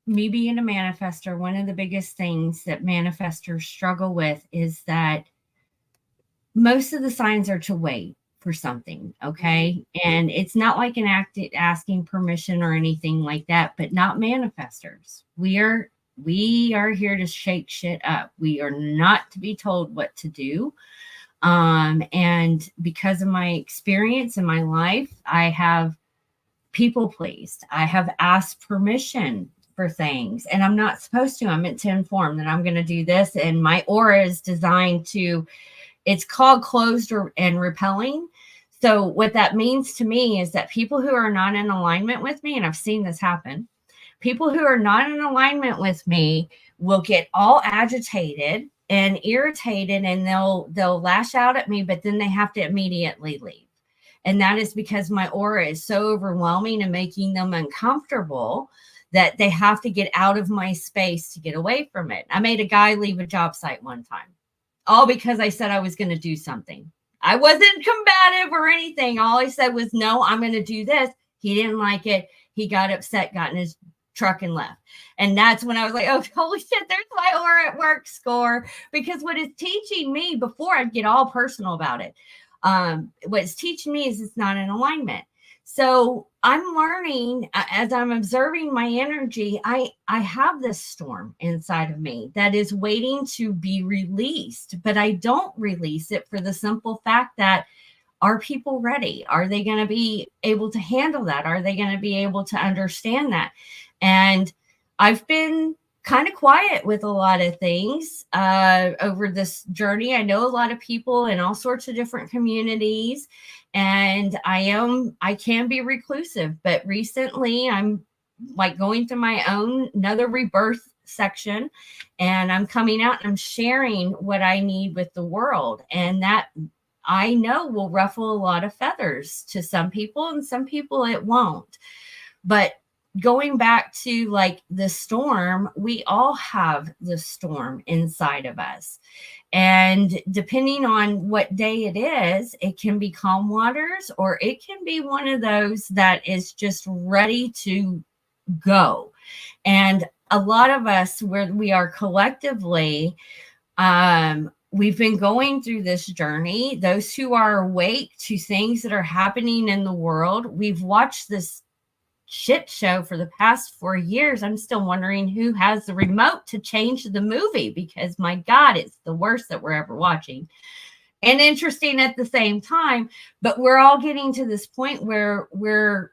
me being a manifester, one of the biggest things that manifestors struggle with is that most of the signs are to wait for something. Okay. And it's not like an act asking permission or anything like that, but not manifestors. We are here to shake shit up. We are not to be told what to do. And because of my experience in my life, I have people pleased. I have asked permission for things, and I'm not supposed to. I'm meant to inform that I'm going to do this. And my aura is designed to, it's called closed and repelling. So what that means to me is that people who are not in alignment with me, and I've seen this happen, people who are not in alignment with me will get all agitated and irritated, and they'll lash out at me, but then they have to immediately leave. And that is because my aura is so overwhelming and making them uncomfortable that they have to get out of my space to get away from it. I made a guy leave a job site one time, all because I said I was going to do something. I wasn't combative or anything. All I said was, no, I'm going to do this. He didn't like it. He got upset, got in his truck and left. And that's when I was like, oh, holy shit, there's my aura at work score. Because what it's teaching me, before I'd get all personal about it, What it's teaching me is it's not in alignment. So I'm learning as I'm observing my energy. I have this storm inside of me that is waiting to be released, but I don't release it for the simple fact that, are people ready? Are they going to be able to handle that? Are they going to be able to understand that? And I've been kind of quiet with a lot of things over this journey. I know a lot of people in all sorts of different communities, and I can be reclusive, but recently I'm like going through my own another rebirth section, and I'm coming out and I'm sharing what I need with the world. And that I know will ruffle a lot of feathers to some people, and some people it won't. But going back to like the storm, we all have the storm inside of us. And depending on what day it is, it can be calm waters, or it can be one of those that is just ready to go. And a lot of us, where we are collectively, we've been going through this journey. Those who are awake to things that are happening in the world, we've watched this shit show for the past 4 years. I'm still wondering who has the remote to change the movie, because my God, it's the worst that we're ever watching. And interesting at the same time, but we're all getting to this point where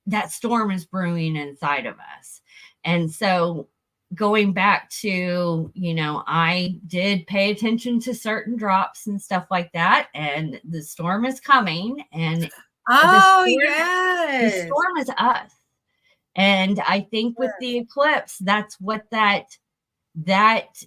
that storm is brewing inside of us. And so going back to, I did pay attention to certain drops and stuff like that, and the storm is coming, and the storm is us. And I think with the eclipse, that's what that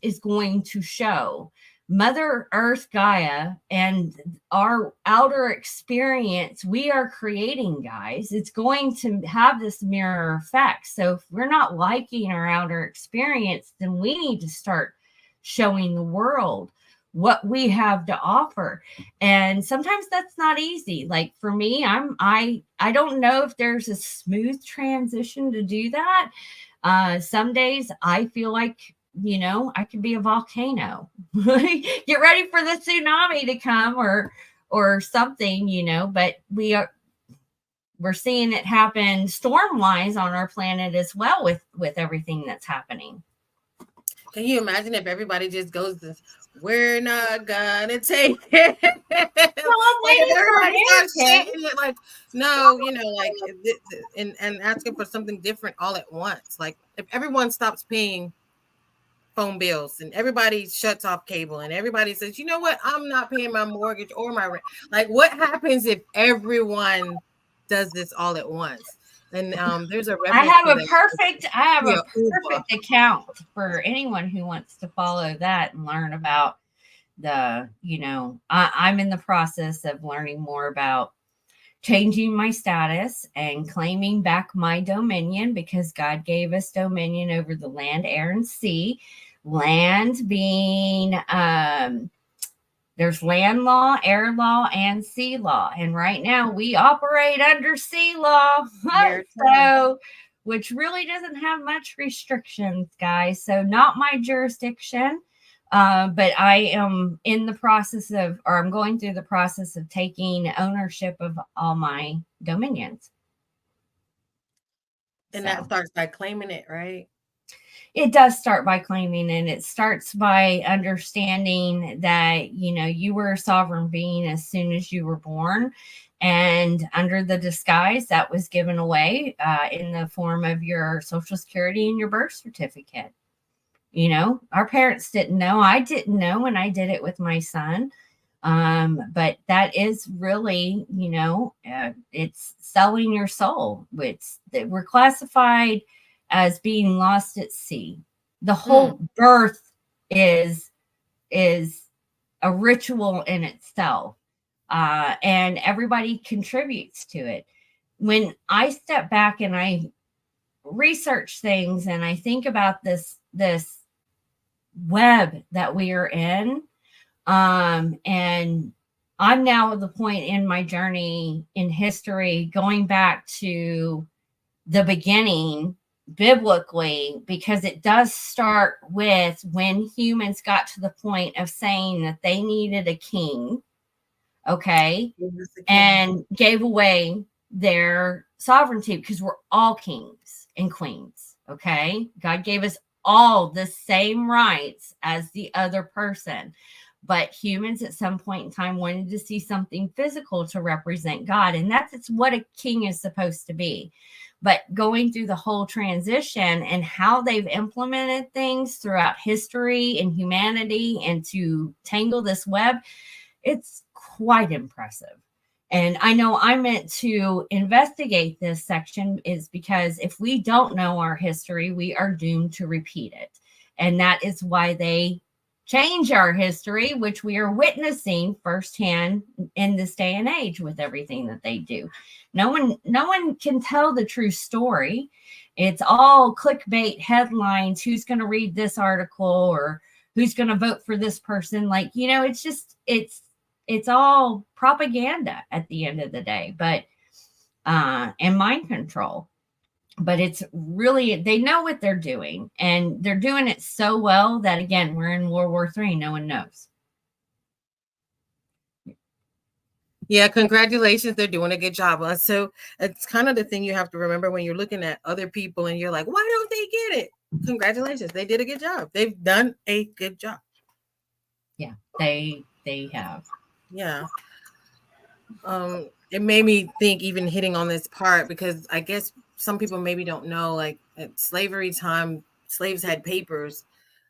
is going to show. Mother Earth, Gaia, and our outer experience, we are creating, guys. It's going to have this mirror effect. So if we're not liking our outer experience, then we need to start showing the world what we have to offer. And sometimes that's not easy. Like for me, I don't know if there's a smooth transition to do that. Some days I feel like, I could be a volcano. Get ready for the tsunami to come or something, but we're seeing it happen storm-wise on our planet as well with everything that's happening. Can you imagine if everybody just goes this, we're not gonna take it? Everybody starts saying it like, no, and asking for something different all at once. Like if everyone stops paying phone bills and everybody shuts off cable and everybody says, you know what, I'm not paying my mortgage or my rent. Like what happens if everyone does this all at once? And there's a I have a perfect account for anyone who wants to follow that and learn about I'm in the process of learning more about changing my status and claiming back my dominion, because God gave us dominion over the land, air, and sea. Land being, there's land law, air law, and sea law. And right now we operate under sea law. So, which really doesn't have much restrictions, guys. So not my jurisdiction. But I am in the process of, or I'm going through the process of taking ownership of all my dominions. And that starts by claiming it, right? It does start by claiming, and it starts by understanding that, you were a sovereign being as soon as you were born. And under the disguise that was given away in the form of your Social Security and your birth certificate. Our parents didn't know. I didn't know when I did it with my son. But that is really, it's selling your soul. We're classified as being lost at sea. The whole birth is a ritual in itself. And everybody contributes to it. When I step back and I research things and I think about this web that we are in, and I'm now at the point in my journey in history going back to the beginning biblically, because it does start with when humans got to the point of saying that they needed a king. okay, Jesus the king. and gave away their sovereignty because we're all kings and queens, okay? God gave us all the same rights as the other person. But humans at some point in time wanted to see something physical to represent God. And that's what a king is supposed to be. But going through the whole transition and how they've implemented things throughout history and humanity and to tangle this web, it's quite impressive. And I know I meant to investigate this section is because if we don't know our history, we are doomed to repeat it. And that is why they change our history, which we are witnessing firsthand in this day and age with everything that they do. No one can tell the true story. It's all clickbait headlines. Who's going to read this article or who's going to vote for this person? Like, it's all propaganda at the end of the day, but and mind control. But it's really, they know what they're doing, and they're doing it so well that, again, we're in World War III. No one knows. Yeah, congratulations. They're doing a good job. So it's kind of the thing you have to remember when you're looking at other people and you're like, why don't they get it? Congratulations. They did a good job. They've done a good job. Yeah, they have. Yeah. It made me think, even hitting on this part, because I guess some people maybe don't know, like at slavery time, slaves had papers.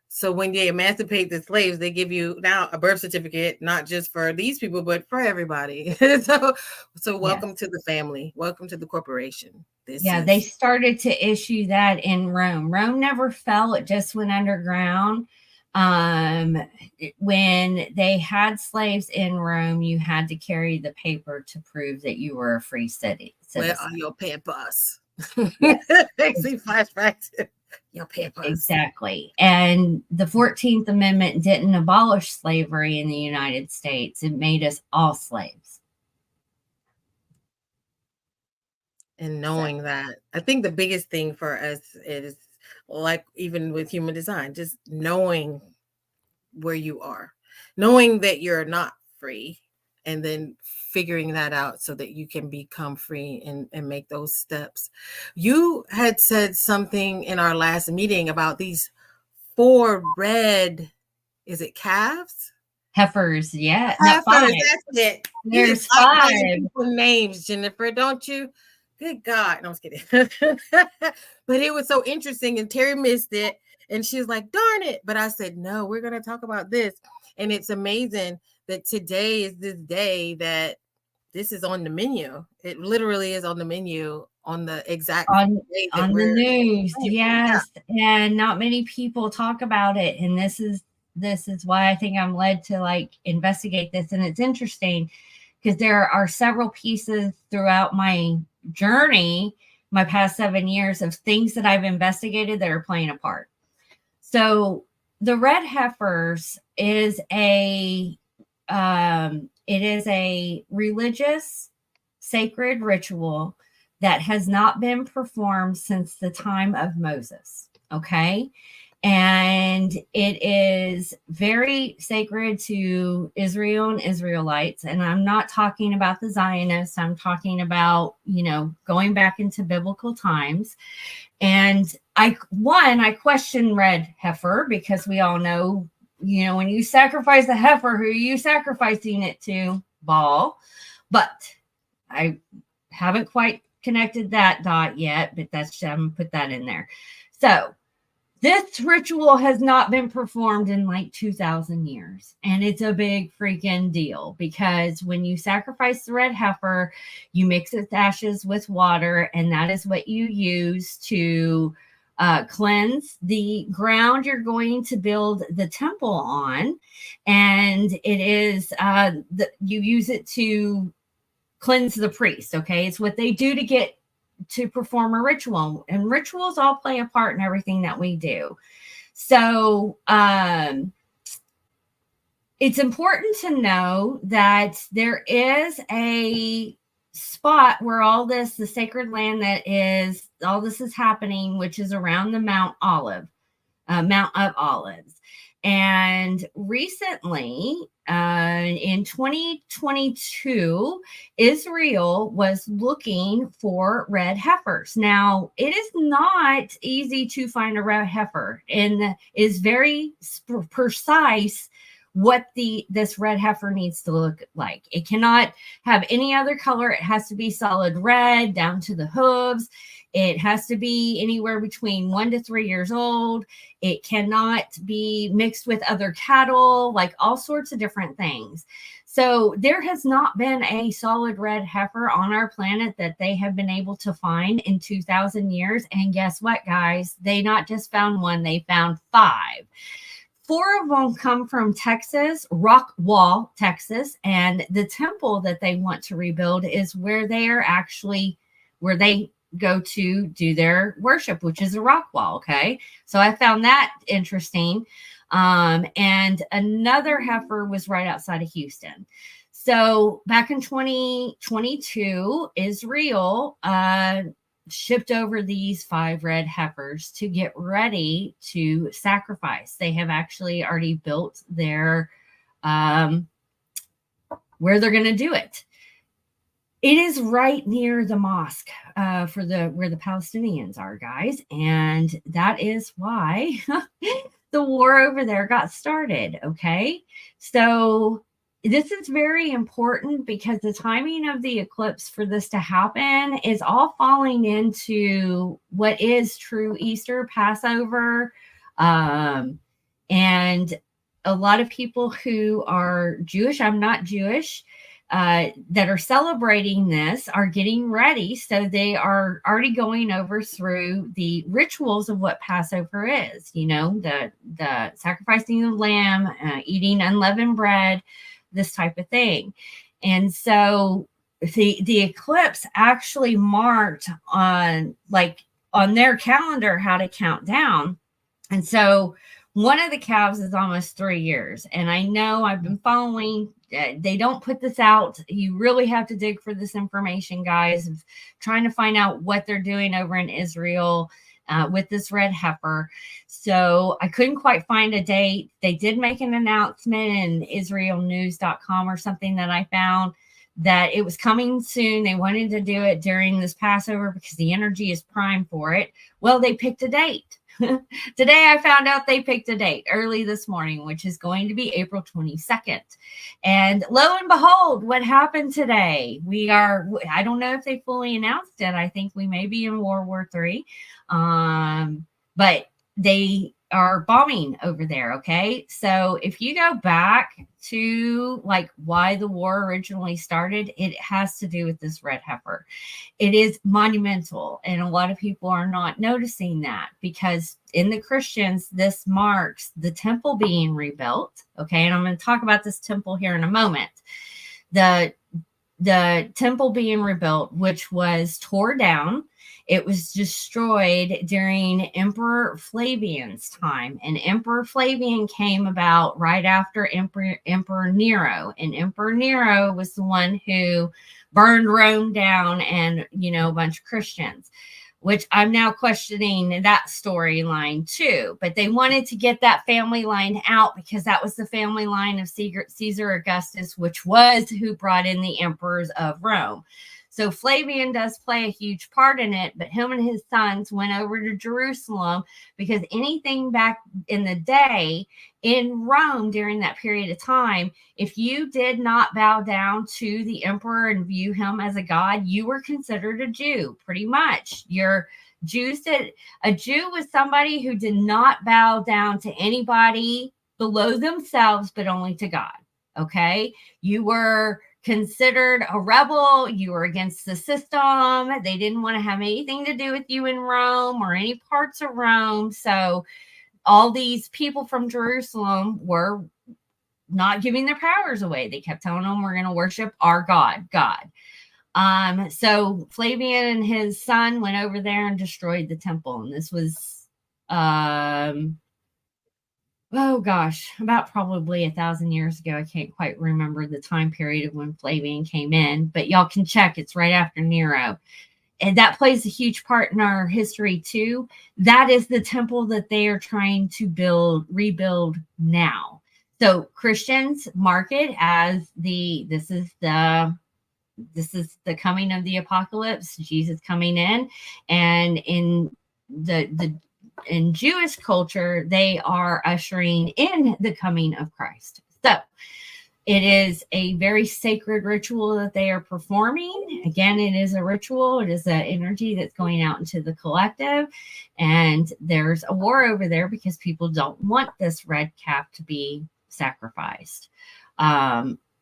So when they emancipate the slaves, they give you now a birth certificate, not just for these people, but for everybody. so welcome to the family. Welcome to the corporation. They started to issue that in Rome. Rome never fell. It just went underground. When they had slaves in Rome, you had to carry the paper to prove that you were a free citizen. Where are your papers? Makes me flashback to your papers. Exactly. And the 14th Amendment didn't abolish slavery in the United States. It made us all slaves. And knowing that, I think the biggest thing for us is, like, even with human design, just knowing where you are, knowing that you're not free, and then figuring that out so that you can become free and make those steps. You had said something in our last meeting about these 4 red, is it calves? Heifers, yeah. Heifers, not 5. that's it. There's 5 names, Jennifer, don't you? Good God. No, I was kidding. But it was so interesting, and Terry missed it, and she was like, darn it. But I said, no, we're going to talk about this. And it's amazing that today is this day that this is on the menu. It literally is on the menu on the exact day that on the news. Yes. Yeah. And not many people talk about it. And this is why I think I'm led to like investigate this. And it's interesting because there are several pieces throughout my journey, my past 7 years, of things that I've investigated that are playing a part. So the red heifers is a religious sacred ritual that has not been performed since the time of Moses. Okay. And it is very sacred to Israel and Israelites. And I'm not talking about the Zionists. I'm talking about, going back into biblical times. And I question red heifer because we all know, when you sacrifice a heifer, who are you sacrificing it to? Baal. But I haven't quite connected that dot yet, but I'm put that in there. So this ritual has not been performed in like 2,000 years. And it's a big freaking deal because when you sacrifice the red heifer, you mix its ashes with water, and that is what you use to cleanse the ground you're going to build the temple on. And it is, you use it to cleanse the priest. Okay. It's what they do to perform a ritual, and rituals all play a part in everything that we do. So it's important to know that there is a spot where the sacred land all this is happening, which is around the Mount of Olives. And recently In 2022, Israel was looking for red heifers. Now, it is not easy to find a red heifer, and is very precise what this red heifer needs to look like. It cannot have any other color. It has to be solid red down to the hooves. It has to be anywhere between 1 to 3 years old. It cannot be mixed with other cattle, like all sorts of different things. So there has not been a solid red heifer on our planet that they have been able to find in 2,000 years. And guess what, guys? They not just found one, they found 5. 4 of them come from Texas, Rockwall, Texas. And the temple that they want to rebuild is where they go to do their worship, which is a rock wall. Okay. So I found that interesting. And another heifer was right outside of Houston. So back in 2022, Israel shipped over these 5 red heifers to get ready to sacrifice. They have actually already built their where they're going to do it. It is right near the mosque where the Palestinians are, guys. And that is why the war over there got started. Okay. So this is very important because the timing of the eclipse for this to happen is all falling into what is true Easter, Passover. And a lot of people who are Jewish, I'm not Jewish, that are celebrating this are getting ready. So they are already going over through the rituals of what Passover is, the sacrificing the lamb, eating unleavened bread, this type of thing. And so the eclipse actually marked on their calendar how to count down. And so one of the calves is almost 3 years. And I know I've been following, they don't put this out. You really have to dig for this information, guys, of trying to find out what they're doing over in Israel with this red heifer. So I couldn't quite find a date. They did make an announcement in israelnews.com or something that I found that it was coming soon. They wanted to do it during this Passover because the energy is prime for it. Well, they picked a date. Today I found out they picked a date early this morning, which is going to be April 22nd. And lo and behold, what happened today? I don't know if they fully announced it. I think we may be in World War III. But they are bombing over there. Okay. So if you go back to why the war originally started, it has to do with this red heifer. It is monumental. And a lot of people are not noticing that because in the Christians, this marks the temple being rebuilt. Okay. And I'm going to talk about this temple here in a moment. The temple being rebuilt, which was tore down. It was destroyed during Emperor Flavian's time. And Emperor Flavian came about right after Emperor Nero. And Emperor Nero was the one who burned Rome down and, a bunch of Christians, which I'm now questioning that storyline too. But they wanted to get that family line out because that was the family line of Caesar Augustus, which was who brought in the emperors of Rome. So Flavian does play a huge part in it, but him and his sons went over to Jerusalem because anything back in the day in Rome during that period of time, if you did not bow down to the emperor and view him as a god, you were considered a Jew, pretty much. A Jew was somebody who did not bow down to anybody below themselves, but only to God. Okay. You were considered a rebel. You were against the system. They didn't want to have anything to do with you in Rome or any parts of Rome. So all these people from Jerusalem were not giving their powers away. They kept telling them, we're going to worship our God. So Flavian and his son went over there and destroyed the temple. And this was, about probably 1,000 years ago. I can't quite remember the time period of when Flavian came in, but y'all can check. It's right after Nero. And that plays a huge part in our history too. That is the temple that they are trying to rebuild now. So Christians mark it as this is the coming of the apocalypse, Jesus coming in. And in in Jewish culture, they are ushering in the coming of Christ. So it is a very sacred ritual that they are performing. Again, it is a ritual. It is an energy that's going out into the collective. And there's a war over there because people don't want this red calf to be sacrificed.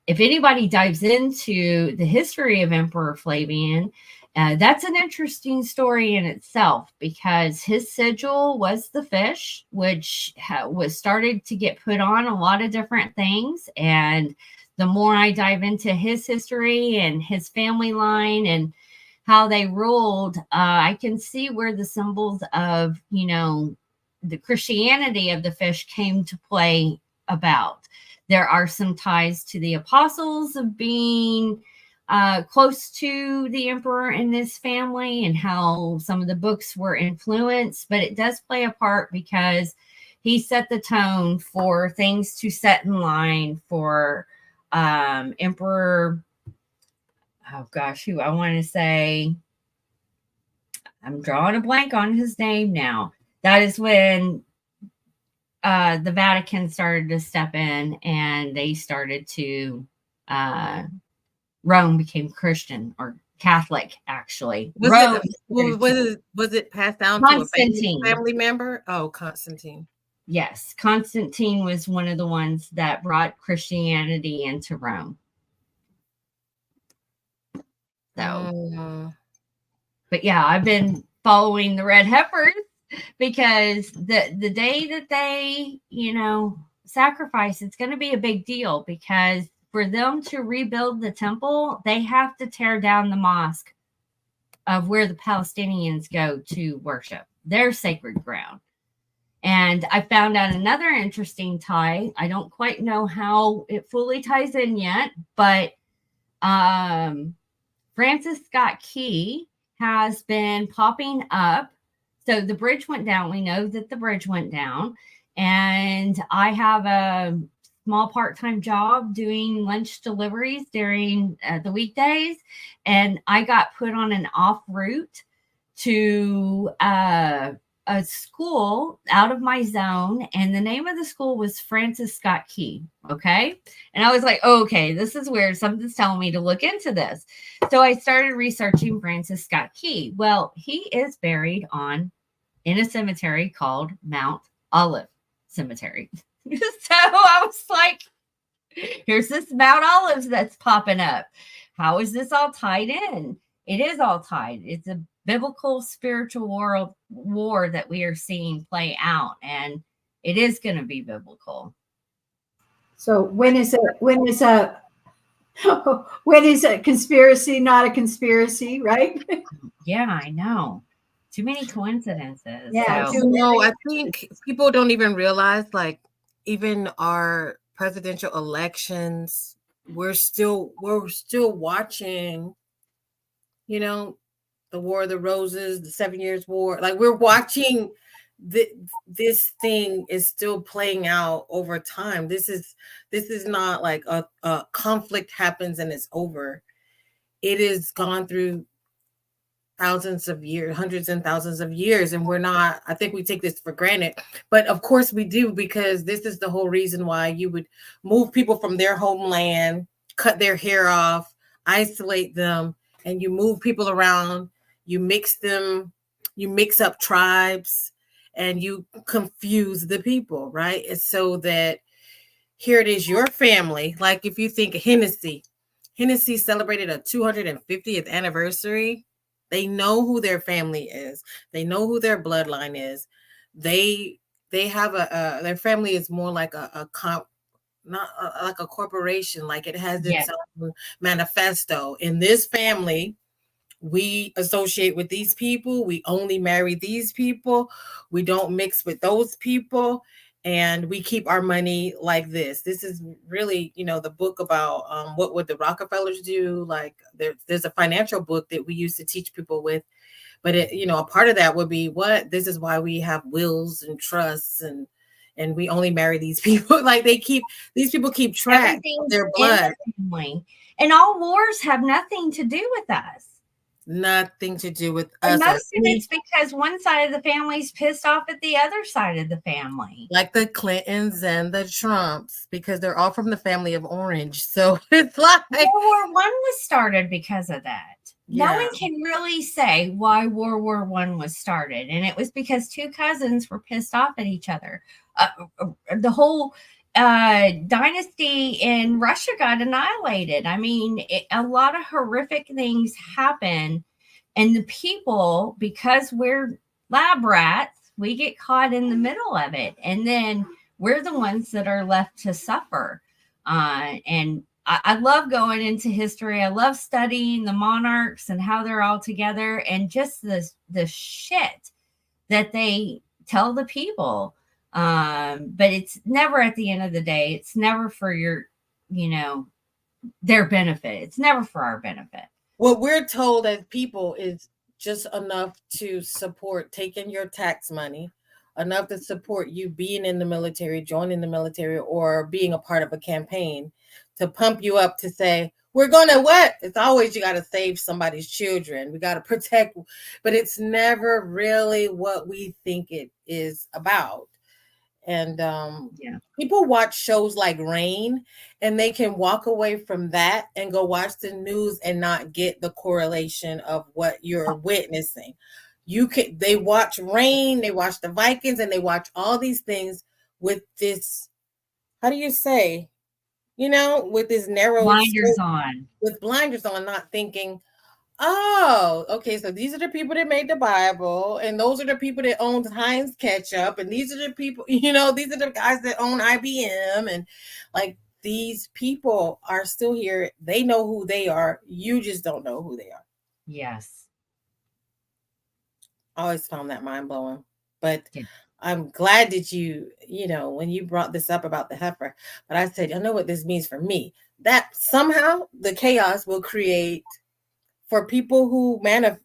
If anybody dives into the history of Emperor Flavian, that's an interesting story in itself, because his sigil was the fish, which was started to get put on a lot of different things. And the more I dive into his history and his family line and how they ruled, I can see where the symbols of, the Christianity of the fish came to play about. There are some ties to the apostles of being close to the emperor and his family, and how some of the books were influenced, but it does play a part because he set the tone for things to set in line for Emperor, oh gosh, who I want to say, I'm drawing a blank on his name now. That is when the Vatican started to step in, and they started to Rome became Christian or Catholic, actually. Was it passed down to a family member? Oh, Constantine. Yes, Constantine was one of the ones that brought Christianity into Rome. So, but yeah, I've been following the red heifers because the day that they, sacrifice, it's going to be a big deal, because for them to rebuild the temple, they have to tear down the mosque of where the Palestinians go to worship, their sacred ground. And I found out another interesting tie. I don't quite know how it fully ties in yet, but Francis Scott Key has been popping up. So the bridge went down. We know that the bridge went down. And I have a small part-time job doing lunch deliveries during the weekdays. And I got put on an off route to a school out of my zone. And the name of the school was Francis Scott Key. Okay. And I was like, oh, okay, this is weird. Something's telling me to look into this. So I started researching Francis Scott Key. Well, he is buried in a cemetery called Mount Olive Cemetery. So I was like, here's this Mount Olives that's popping up. How is this all tied in? It is all tied. It's a biblical spiritual war that we are seeing play out, and it is going to be biblical. So when is a conspiracy not a conspiracy, right? Yeah, I know. Too many coincidences. Yeah. So. I think people don't even realize, like, even our presidential elections, we're still watching, the War of the Roses, the 7 Years War. Like, we're watching this thing is still playing out over time. This is not like a conflict happens and it's over. It has gone through thousands of years, hundreds and thousands of years, and I think we take this for granted, but of course we do, because this is the whole reason why you would move people from their homeland, cut their hair off, isolate them, and you move people around, you mix up tribes, and you confuse the people, right? It's so that here it is, your family. Like, if you think Hennessy celebrated a 250th anniversary. They know who their family is. They know who their bloodline is. They have their family is more like not like a corporation. Like, it has its own manifesto. In this family, we associate with these people. We only marry these people. We don't mix with those people. And we keep our money like this. This is really, the book about what would the Rockefellers do. Like, there's a financial book that we used to teach people with. But, a part of that would be this is why we have wills and trusts and, and we only marry these people. Like these people keep track of Everything's their in blood. the family. And all wars have nothing to do with us. Nothing to do with And us. most of it's because one side of the family's pissed off at the other side of the family. Like the Clintons and the Trumps, because they're all from the family of orange. So it's like World War One was started because of that. Yeah. No one can really say why World War One was started, and it was because two cousins were pissed off at each other. The whole dynasty in Russia got annihilated. I mean, a lot of horrific things happen, and the people, because we're lab rats, we get caught in the middle of it, and then we're the ones that are left to suffer. And I love going into history. I love studying the monarchs and how they're all together, and just the shit that they tell the people. But it's never, at the end of the day, it's never for your, their benefit. It's never for our benefit. What we're told as people is just enough to support taking your tax money, enough to support you being in the military, joining the military, or being a part of a campaign to pump you up to say, we're going to what? It's always you got to save somebody's children. We got to protect, but it's never really what we think it is about. And people watch shows like Rain, and they can walk away from that and go watch the news and not get the correlation of what you're witnessing. They watch Rain, they watch the Vikings, and they watch all these things with this, how do you say, with this narrow blinders scope, on, with blinders on, not thinking, oh, okay, so these are the people that made the Bible, and those are the people that own Heinz ketchup, and these are the people, these are the guys that own IBM, and like these people are still here. They know who they are. You just don't know who they are. Yes. I always found that mind-blowing. But yeah. I'm glad that you, when you brought this up about the heifer, but I said, I know what this means for me. That somehow the chaos will create, for people who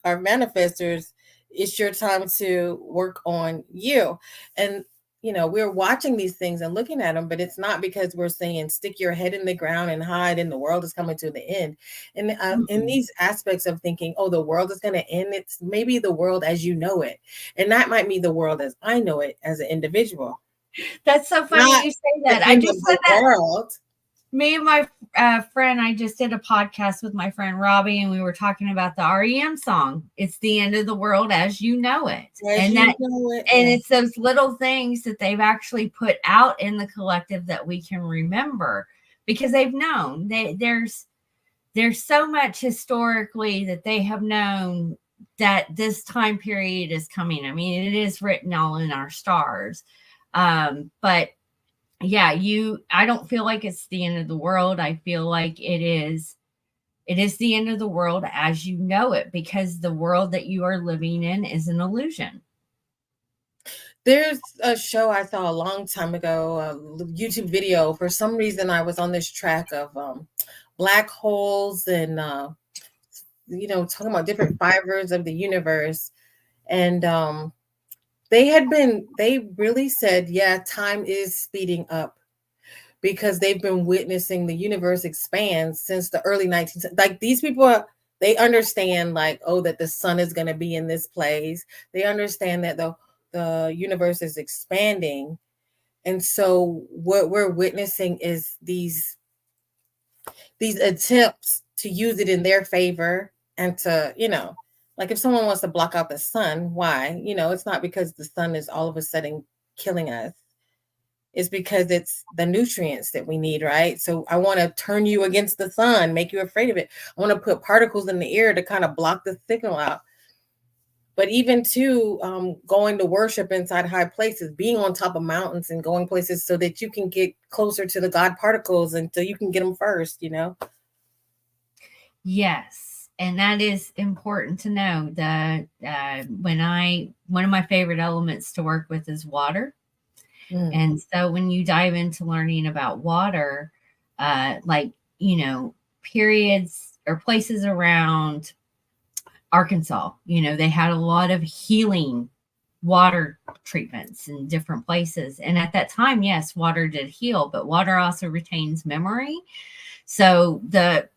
are manifestors, it's your time to work on you. And, we're watching these things and looking at them, but it's not because we're saying stick your head in the ground and hide and the world is coming to the end. And in these aspects of thinking, oh, the world is going to end, it's maybe the world as you know it. And that might be the world as I know it as an individual. That's so funny you say that. I just said that. World. Me and my friend, I just did a podcast with my friend Robbie, and we were talking about the REM song. It's the end of the world as you know it. And it's those little things that they've actually put out in the collective that we can remember, because they've known there's so much historically that they have known that this time period is coming. I mean, it is written all in our stars. But yeah, I don't feel like it's the end of the world. I feel like it is the end of the world as you know it, because the world that you are living in is an illusion. There's a show I saw a long time ago, a YouTube video. For some reason, I was on this track of black holes and, talking about different fibers of the universe. And they really said, yeah, time is speeding up, because they've been witnessing the universe expand since the early 19th. Like these people, they understand like, oh, that the sun is going to be in this place. They understand that the universe is expanding. And so what we're witnessing is these attempts to use it in their favor and to, like if someone wants to block out the sun, why? It's not because the sun is all of a sudden killing us. It's because it's the nutrients that we need, right? So I want to turn you against the sun, make you afraid of it. I want to put particles in the air to kind of block the signal out. But even going to worship inside high places, being on top of mountains and going places so that you can get closer to the God particles until you can get them first, Yes. And that is important to know that one of my favorite elements to work with is water. And so when you dive into learning about water, periods or places around Arkansas, they had a lot of healing water treatments in different places. And at that time, yes, water did heal, but water also retains memory. So the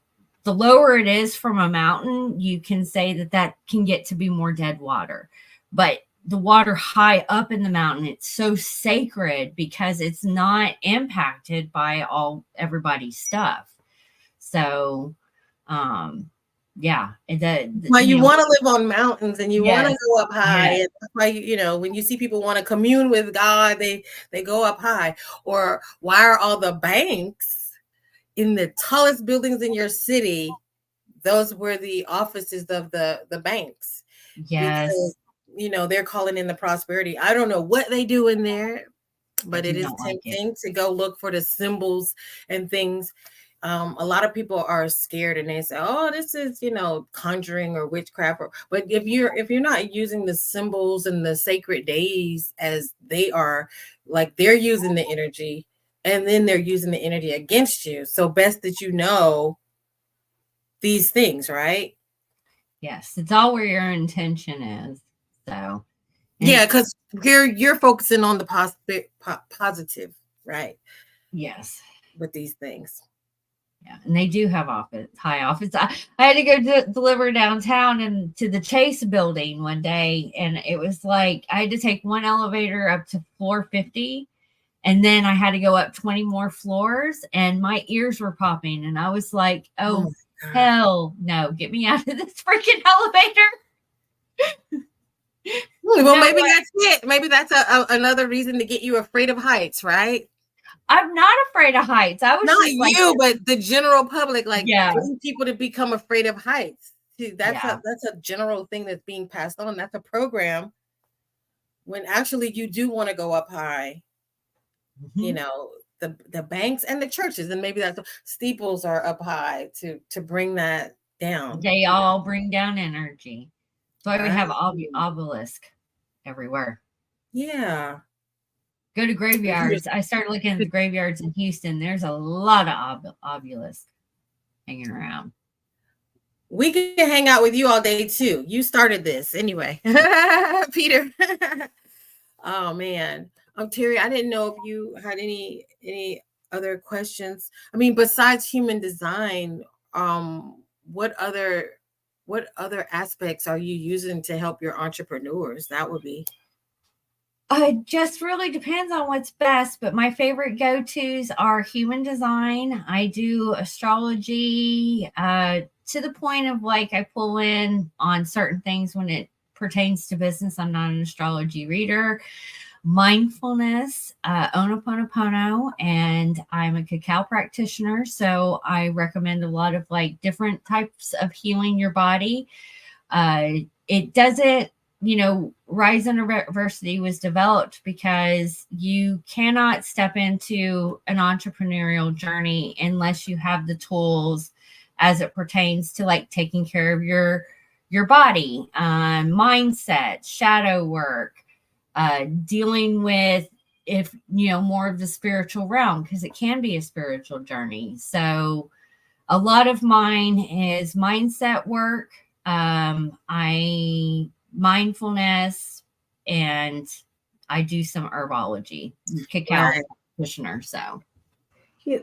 lower it is from a mountain, you can say that can get to be more dead water. But the water high up in the mountain, it's so sacred because it's not impacted by everybody's stuff. So, yeah. Well, you want to live on mountains and you want to go up high. Yes. And that's why, when you see people want to commune with God, they go up high. Or why are all the banks in the tallest buildings in your city? Those were the offices of the banks. Yes. Because, they're calling in the prosperity. I don't know what they do in there, but it is tempting to go look for the symbols and things. A lot of people are scared and they say, oh, this is, conjuring or witchcraft. But if you're not using the symbols and the sacred days as they are, like they're using the energy and then they're using the energy against you. So best that you know these things, right? Yes. It's all where your intention is. So yeah, because you're focusing on the positive, right? Yes. With these things. Yeah, and they do have high office. I had to go deliver downtown and to the Chase building one day, and it was like I had to take one elevator up to floor 50, and then I had to go up 20 more floors, and my ears were popping, and I was like, "Oh hell no! Get me out of this freaking elevator!" Well, maybe that's it. Maybe that's another reason to get you afraid of heights, right? I'm not afraid of heights. I was not you, but the general public, getting people to become afraid of heights. See, that's a general thing that's being passed on. That's a program. When actually you do want to go up high, the banks and the churches, and maybe that's steeples are up high to bring that down. They all bring down energy. So we have obelisk everywhere. Yeah. Go to graveyards. I started looking at the graveyards in Houston. There's a lot of obelisks hanging around. We can hang out with you all day too. You started this anyway, Peter. Oh man, Terry, I didn't know if you had any other questions. I mean, besides human design, what other aspects are you using to help your entrepreneurs? That would be. It just really depends on what's best, but my favorite go-tos are human design. I do astrology to the point of I pull in on certain things when it pertains to business. I'm not an astrology reader. Mindfulness, Ho'oponopono, and I'm a cacao practitioner. So I recommend a lot of different types of healing your body. It doesn't, Rise University was developed because you cannot step into an entrepreneurial journey unless you have the tools as it pertains to taking care of your body, mindset, shadow work, dealing with more of the spiritual realm, because it can be a spiritual journey. So a lot of mine is mindset work. Mindfulness, and I do some herbology, cacao practitioner. So you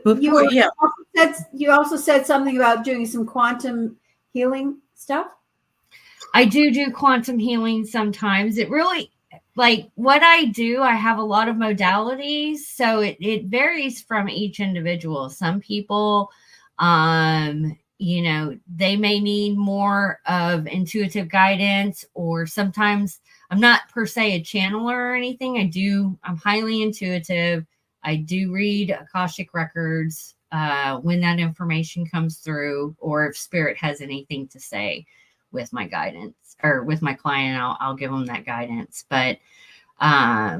also said something about doing some quantum healing stuff. I do quantum healing sometimes. It really, what I do, I have a lot of modalities, so it varies from each individual. Some people, they may need more of intuitive guidance, or sometimes I'm not per se a channeler or anything. I'm highly intuitive. I do read Akashic records when that information comes through, or if spirit has anything to say with my guidance or with my client, I'll give them that guidance. But I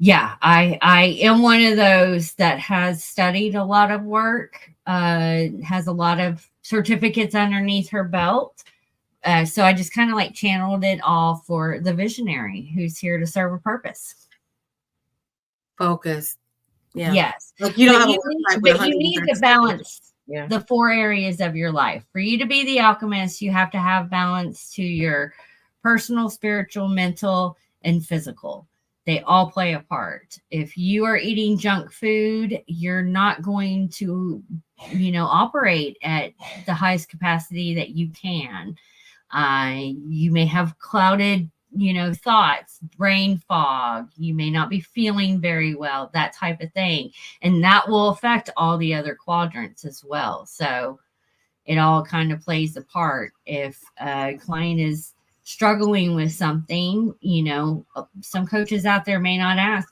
am one of those that has studied a lot of work, has a lot of certificates underneath her belt. So I just kind of channeled it all for the visionary who's here to serve a purpose. Focus. Yeah. Yes. You don't you need to balance the 4 areas of your life. For you to be the alchemist, you have to have balance to your personal, spiritual, mental, and physical. They all play a part. If you are eating junk food, you're not going to, operate at the highest capacity that you can. You may have clouded, thoughts, brain fog. You may not be feeling very well, that type of thing. And that will affect all the other quadrants as well. So it all kind of plays a part. If a client is struggling with something, some coaches out there may not ask,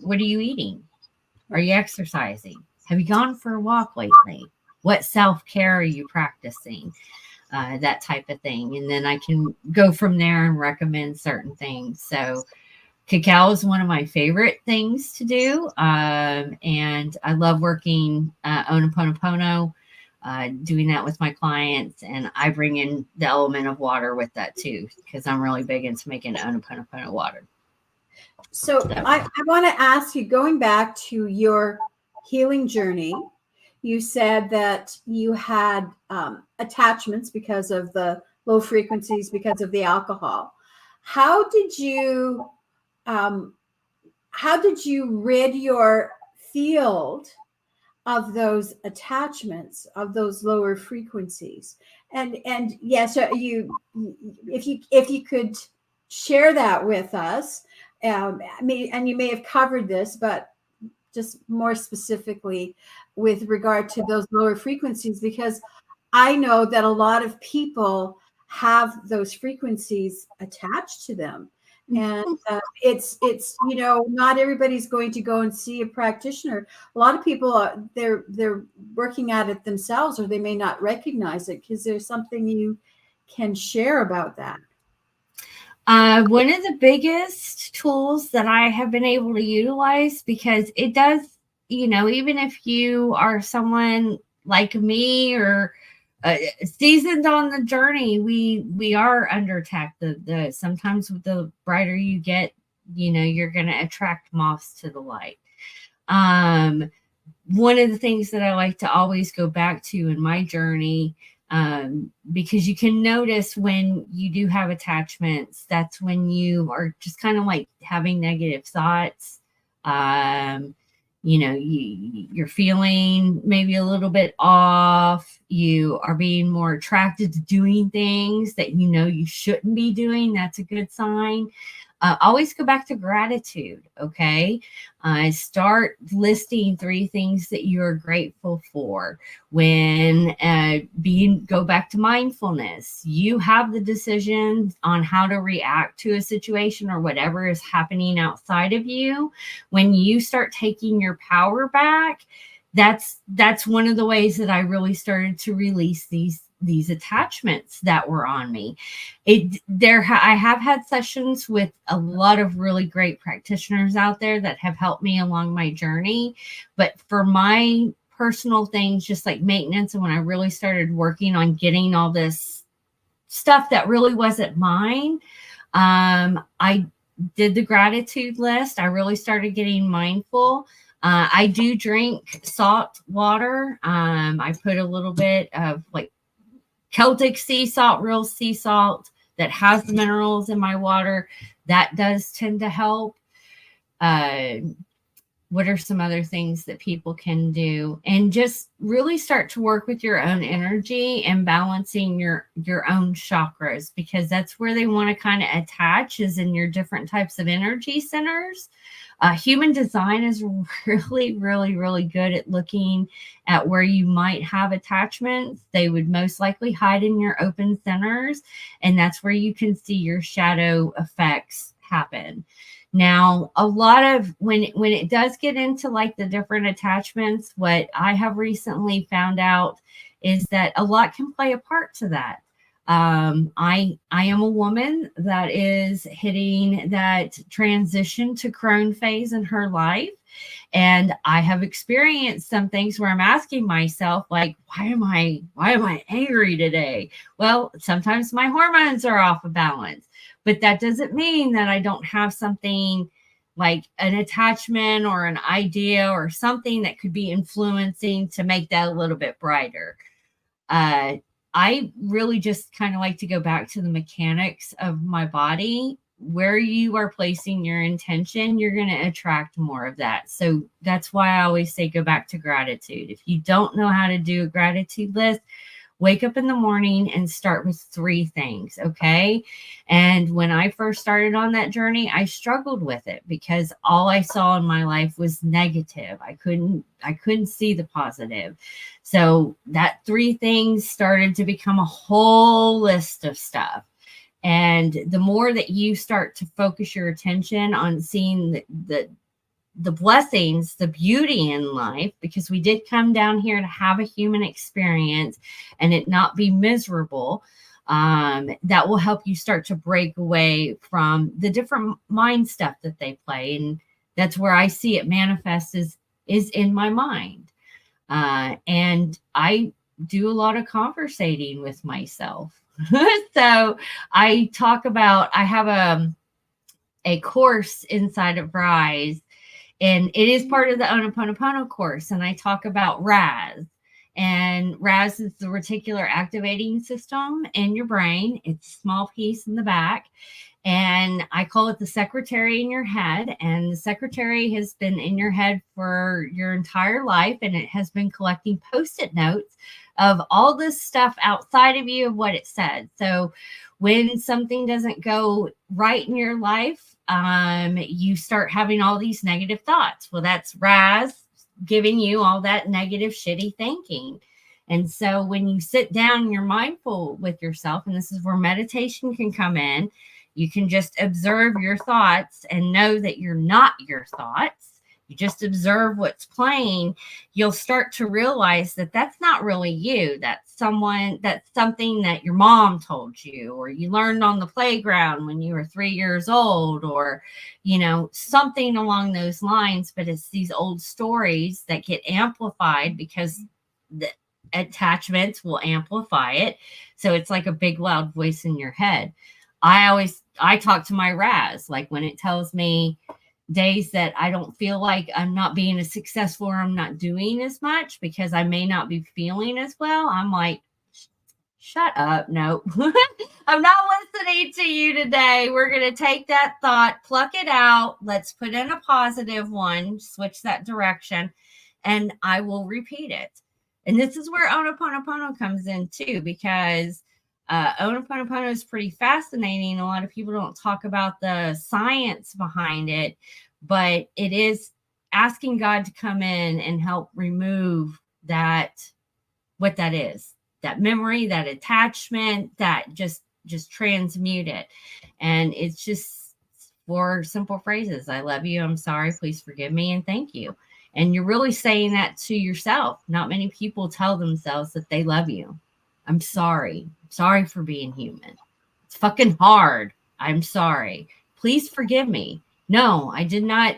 what are you eating? Are you exercising? Have you gone for a walk lately? What self-care are you practicing? That type of thing. And then I can go from there and recommend certain things. So cacao is one of my favorite things to do. And I love working Ho'oponopono, doing that with my clients. And I bring in the element of water with that too, because I'm really big into making Ho'oponopono water. So I want to ask you, going back to your healing journey, you said that you had attachments because of the low frequencies, because of the alcohol. How did you rid your field of those attachments, of those lower frequencies? And yes, if you could share that with us, and you may have covered this, but just more specifically with regard to those lower frequencies, because I know that a lot of people have those frequencies attached to them. And it's not everybody's going to go and see a practitioner. A lot of people they're working at it themselves, or they may not recognize it. Because there's something you can share about that. One of the biggest tools that I have been able to utilize, because it does, even if you are someone like me or seasoned on the journey, we are under attack. The sometimes the brighter you get, you're going to attract moths to the light. One of the things that I like to always go back to in my journey, because you can notice when you do have attachments, that's when you are just kind of like having negative thoughts. You're feeling maybe a little bit off. You are being more attracted to doing things that you shouldn't be doing. That's a good sign. Always go back to gratitude. Okay. Start listing 3 things that you're grateful for. When go back to mindfulness, you have the decision on how to react to a situation or whatever is happening outside of you. When you start taking your power back, that's one of the ways that I really started to release these attachments that were on me. I have had sessions with a lot of really great practitioners out there that have helped me along my journey. But for my personal things, just like maintenance, and when I really started working on getting all this stuff that really wasn't mine, I did the gratitude list. I really started getting mindful. I do drink salt water. I put a little bit of like Celtic sea salt, real sea salt that has the minerals in my water. That does tend to help. What are some other things that people can do? And just really start to work with your own energy and balancing your own chakras, because that's where they want to kind of attach, is in your different types of energy centers. Human design is really, really, really good at looking at where you might have attachments. They would most likely hide in your open centers, and that's where you can see your shadow effects happen. Now, a lot of when it does get into like the different attachments, what I have recently found out is that a lot can play a part to that. I am a woman that is hitting that transition to crone phase in her life. And I have experienced some things where I'm asking myself, like, why am I angry today? Well, sometimes my hormones are off of balance, but that doesn't mean that I don't have something like an attachment or an idea or something that could be influencing to make that a little bit brighter. I really just kind of like to go back to the mechanics of my body. Where you are placing your intention, you're going to attract more of that. So that's why I always say go back to gratitude. If you don't know how to do a gratitude list, wake up in the morning and start with 3 things. Okay. And when I first started on that journey, I struggled with it because all I saw in my life was negative. I couldn't see the positive. So that 3 things started to become a whole list of stuff. And the more that you start to focus your attention on seeing the blessings, the beauty in life, because we did come down here to have a human experience and it not be miserable, that will help you start to break away from the different mind stuff that they play. And that's where I see it manifest is in my mind. And I do a lot of conversating with myself. So I talk about, I have a course inside of Rise, and it is part of the Ho'oponopono course. And I talk about RAS. And RAS is the reticular activating system in your brain. It's a small piece in the back. And I call it the secretary in your head. And the secretary has been in your head for your entire life. And it has been collecting Post-it notes of all this stuff outside of you of what it said. So when something doesn't go right in your life, you start having all these negative thoughts. Well, that's RAS giving you all that negative, shitty thinking. And so when you sit down and you're mindful with yourself, and this is where meditation can come in, you can just observe your thoughts and know that you're not your thoughts. You just observe what's playing. You'll start to realize that that's not really you. That's something that your mom told you, or you learned on the playground when you were 3 years old, or, something along those lines. But it's these old stories that get amplified because the attachments will amplify it. So it's like a big, loud voice in your head. I talk to my RAS, like when it tells me days that I don't feel like I'm not being as successful or I'm not doing as much because I may not be feeling as well. I'm like, shut up. No, I'm not listening to you today. We're going to take that thought, pluck it out. Let's put in a positive one, switch that direction, and I will repeat it. And this is where Ho'oponopono comes in too, because Ho'oponopono is pretty fascinating. A lot of people don't talk about the science behind it, but it is asking God to come in and help remove what that is, that memory, that attachment, that just transmute it. And it's just 4 simple phrases. I love you. I'm sorry. Please forgive me. And thank you. And you're really saying that to yourself. Not many people tell themselves that they love you. I'm sorry. Sorry for being human. It's fucking hard. I'm sorry. Please forgive me. No, I did not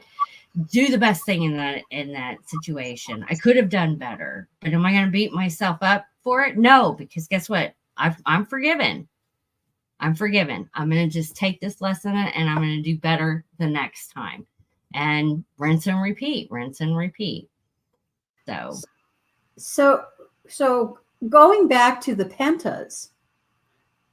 do the best thing in that situation. I could have done better. But am I going to beat myself up for it? No, because guess what? I'm forgiven. I'm forgiven. I'm going to just take this lesson and I'm going to do better the next time. And rinse and repeat, rinse and repeat. So going back to the pentas,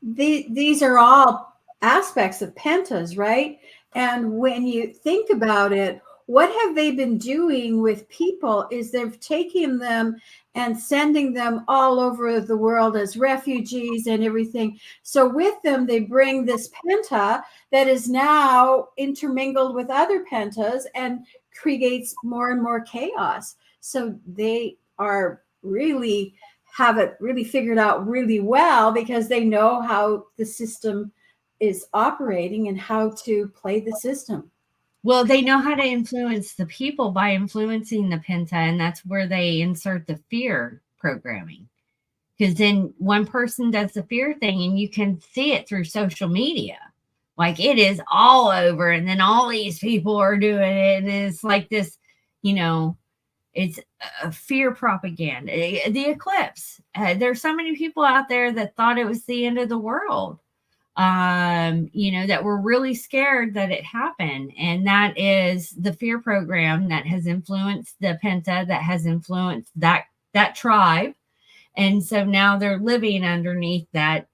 these are all aspects of pentas, right? And when you think about it, what have they been doing with people is they've taken them and sending them all over the world as refugees and everything. So with them, they bring this penta that is now intermingled with other pentas and creates more and more chaos. So they are really have it really figured out really well because they know how the system is operating and how to play the system. Well, they know how to influence the people by influencing the penta, and that's where they insert the fear programming. Because then one person does the fear thing and you can see it through social media. Like it is all over, and then all these people are doing it, and it's like this, it's a fear propaganda. The eclipse. There's so many people out there that thought it was the end of the world. That were really scared that it happened. And that is the fear program that has influenced the penta, that has influenced that tribe. And so now they're living underneath that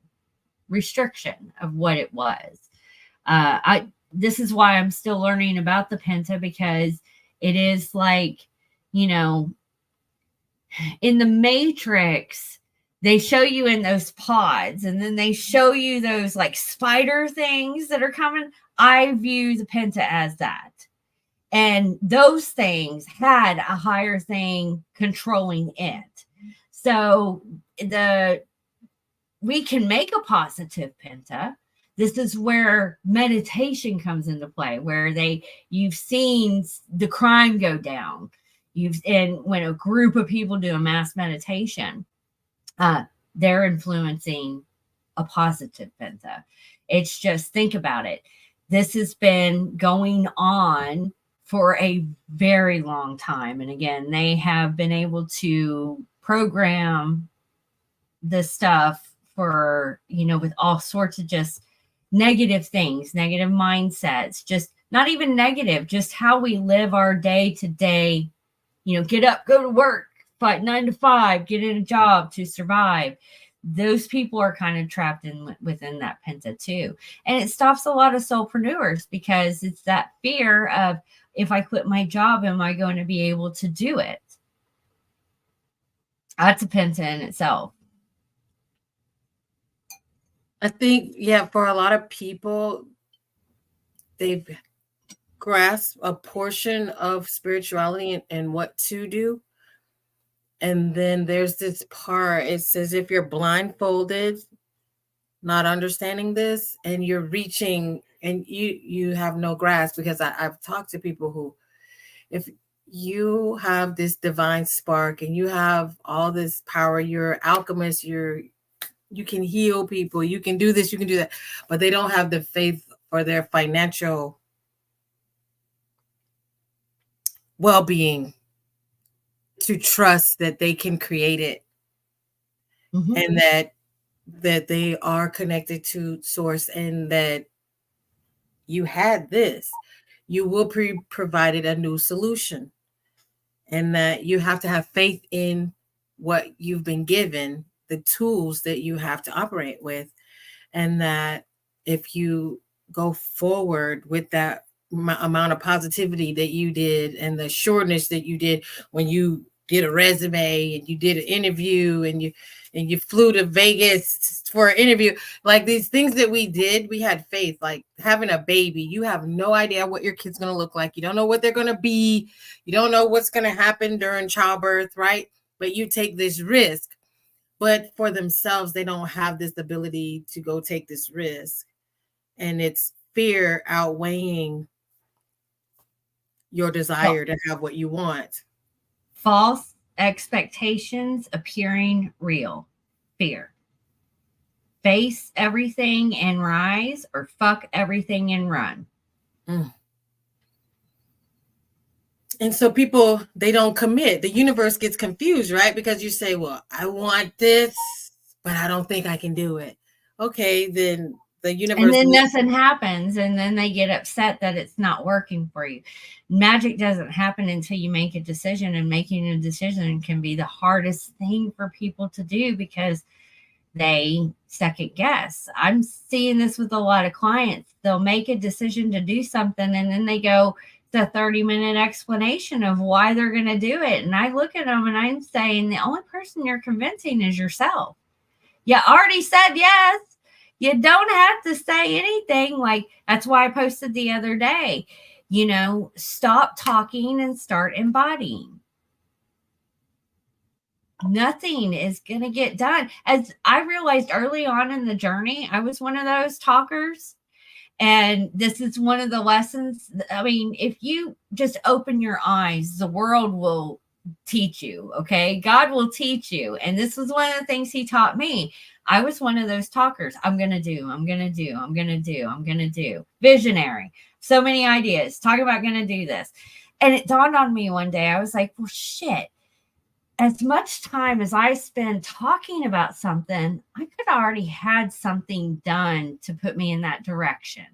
restriction of what it was. This is why I'm still learning about the Penta, because it is like, you know, in the Matrix, they show you in those pods, and then they show you those like spider things that are coming. I view the Penta as that. And those things had a higher thing controlling it. So we can make a positive Penta. This is where meditation comes into play, where you've seen the crime go down. And when a group of people do a mass meditation, they're influencing a positive Penta. It's just, think about it. This has been going on for a very long time. And again, they have been able to program this stuff for, with all sorts of just negative things, negative mindsets, just not even negative, just how we live our day to day, get up, go to work, fight 9 to 5, get in a job to survive. Those people are kind of trapped within that Penta too. And it stops a lot of soulpreneurs, because it's that fear of, if I quit my job, am I going to be able to do it? That's a Penta in itself. I think, for a lot of people, they've grasped a portion of spirituality and what to do. And then there's this part, it says, if you're blindfolded, not understanding this, and you're reaching and you have no grasp, because I've talked to people who, if you have this divine spark and you have all this power, you're alchemist, you can heal people, you can do this, you can do that, but they don't have the faith or their financial well-being to trust that they can create it, and that they are connected to source, and that you had this, you will be provided a new solution, and that you have to have faith in what you've been given, the tools that you have to operate with, and that if you go forward with that amount of positivity that you did, and the sureness that you did when you did a resume and you did an interview and you flew to Vegas for an interview, like these things that we did, we had faith. Like having a baby, you have no idea what your kid's going to look like. You don't know what they're going to be. You don't know what's going to happen during childbirth, right? But you take this risk. But for themselves, they don't have this ability to go take this risk. And it's fear outweighing your desire to have what you want. False expectations appearing real. Fear. Face everything and rise, or fuck everything and run. And so people, they don't commit. The universe gets confused, right? Because you say, well, I want this, but I don't think I can do it. Okay, then the universe. And then nothing happens, and then they get upset that it's not working for you. Magic doesn't happen until you make a decision, and making a decision can be the hardest thing for people to do, because they second guess. I'm seeing this with a lot of clients. They'll make a decision to do something, and then they go the 30-minute explanation of why they're going to do it. And I look at them and I'm saying, the only person you're convincing is yourself. You already said yes. You don't have to say anything. Like, that's why I posted the other day, stop talking and start embodying. Nothing is going to get done. As I realized early on in the journey, I was one of those talkers. And this is one of the lessons. I mean, if you just open your eyes, the world will teach you. Okay. God will teach you. And this was one of the things he taught me. I was one of those talkers. I'm going to do. Visionary. So many ideas. Talk about going to do this. And it dawned on me one day. I was like, well, shit. As much time as I spend talking about something, I could already had something done to put me in that direction.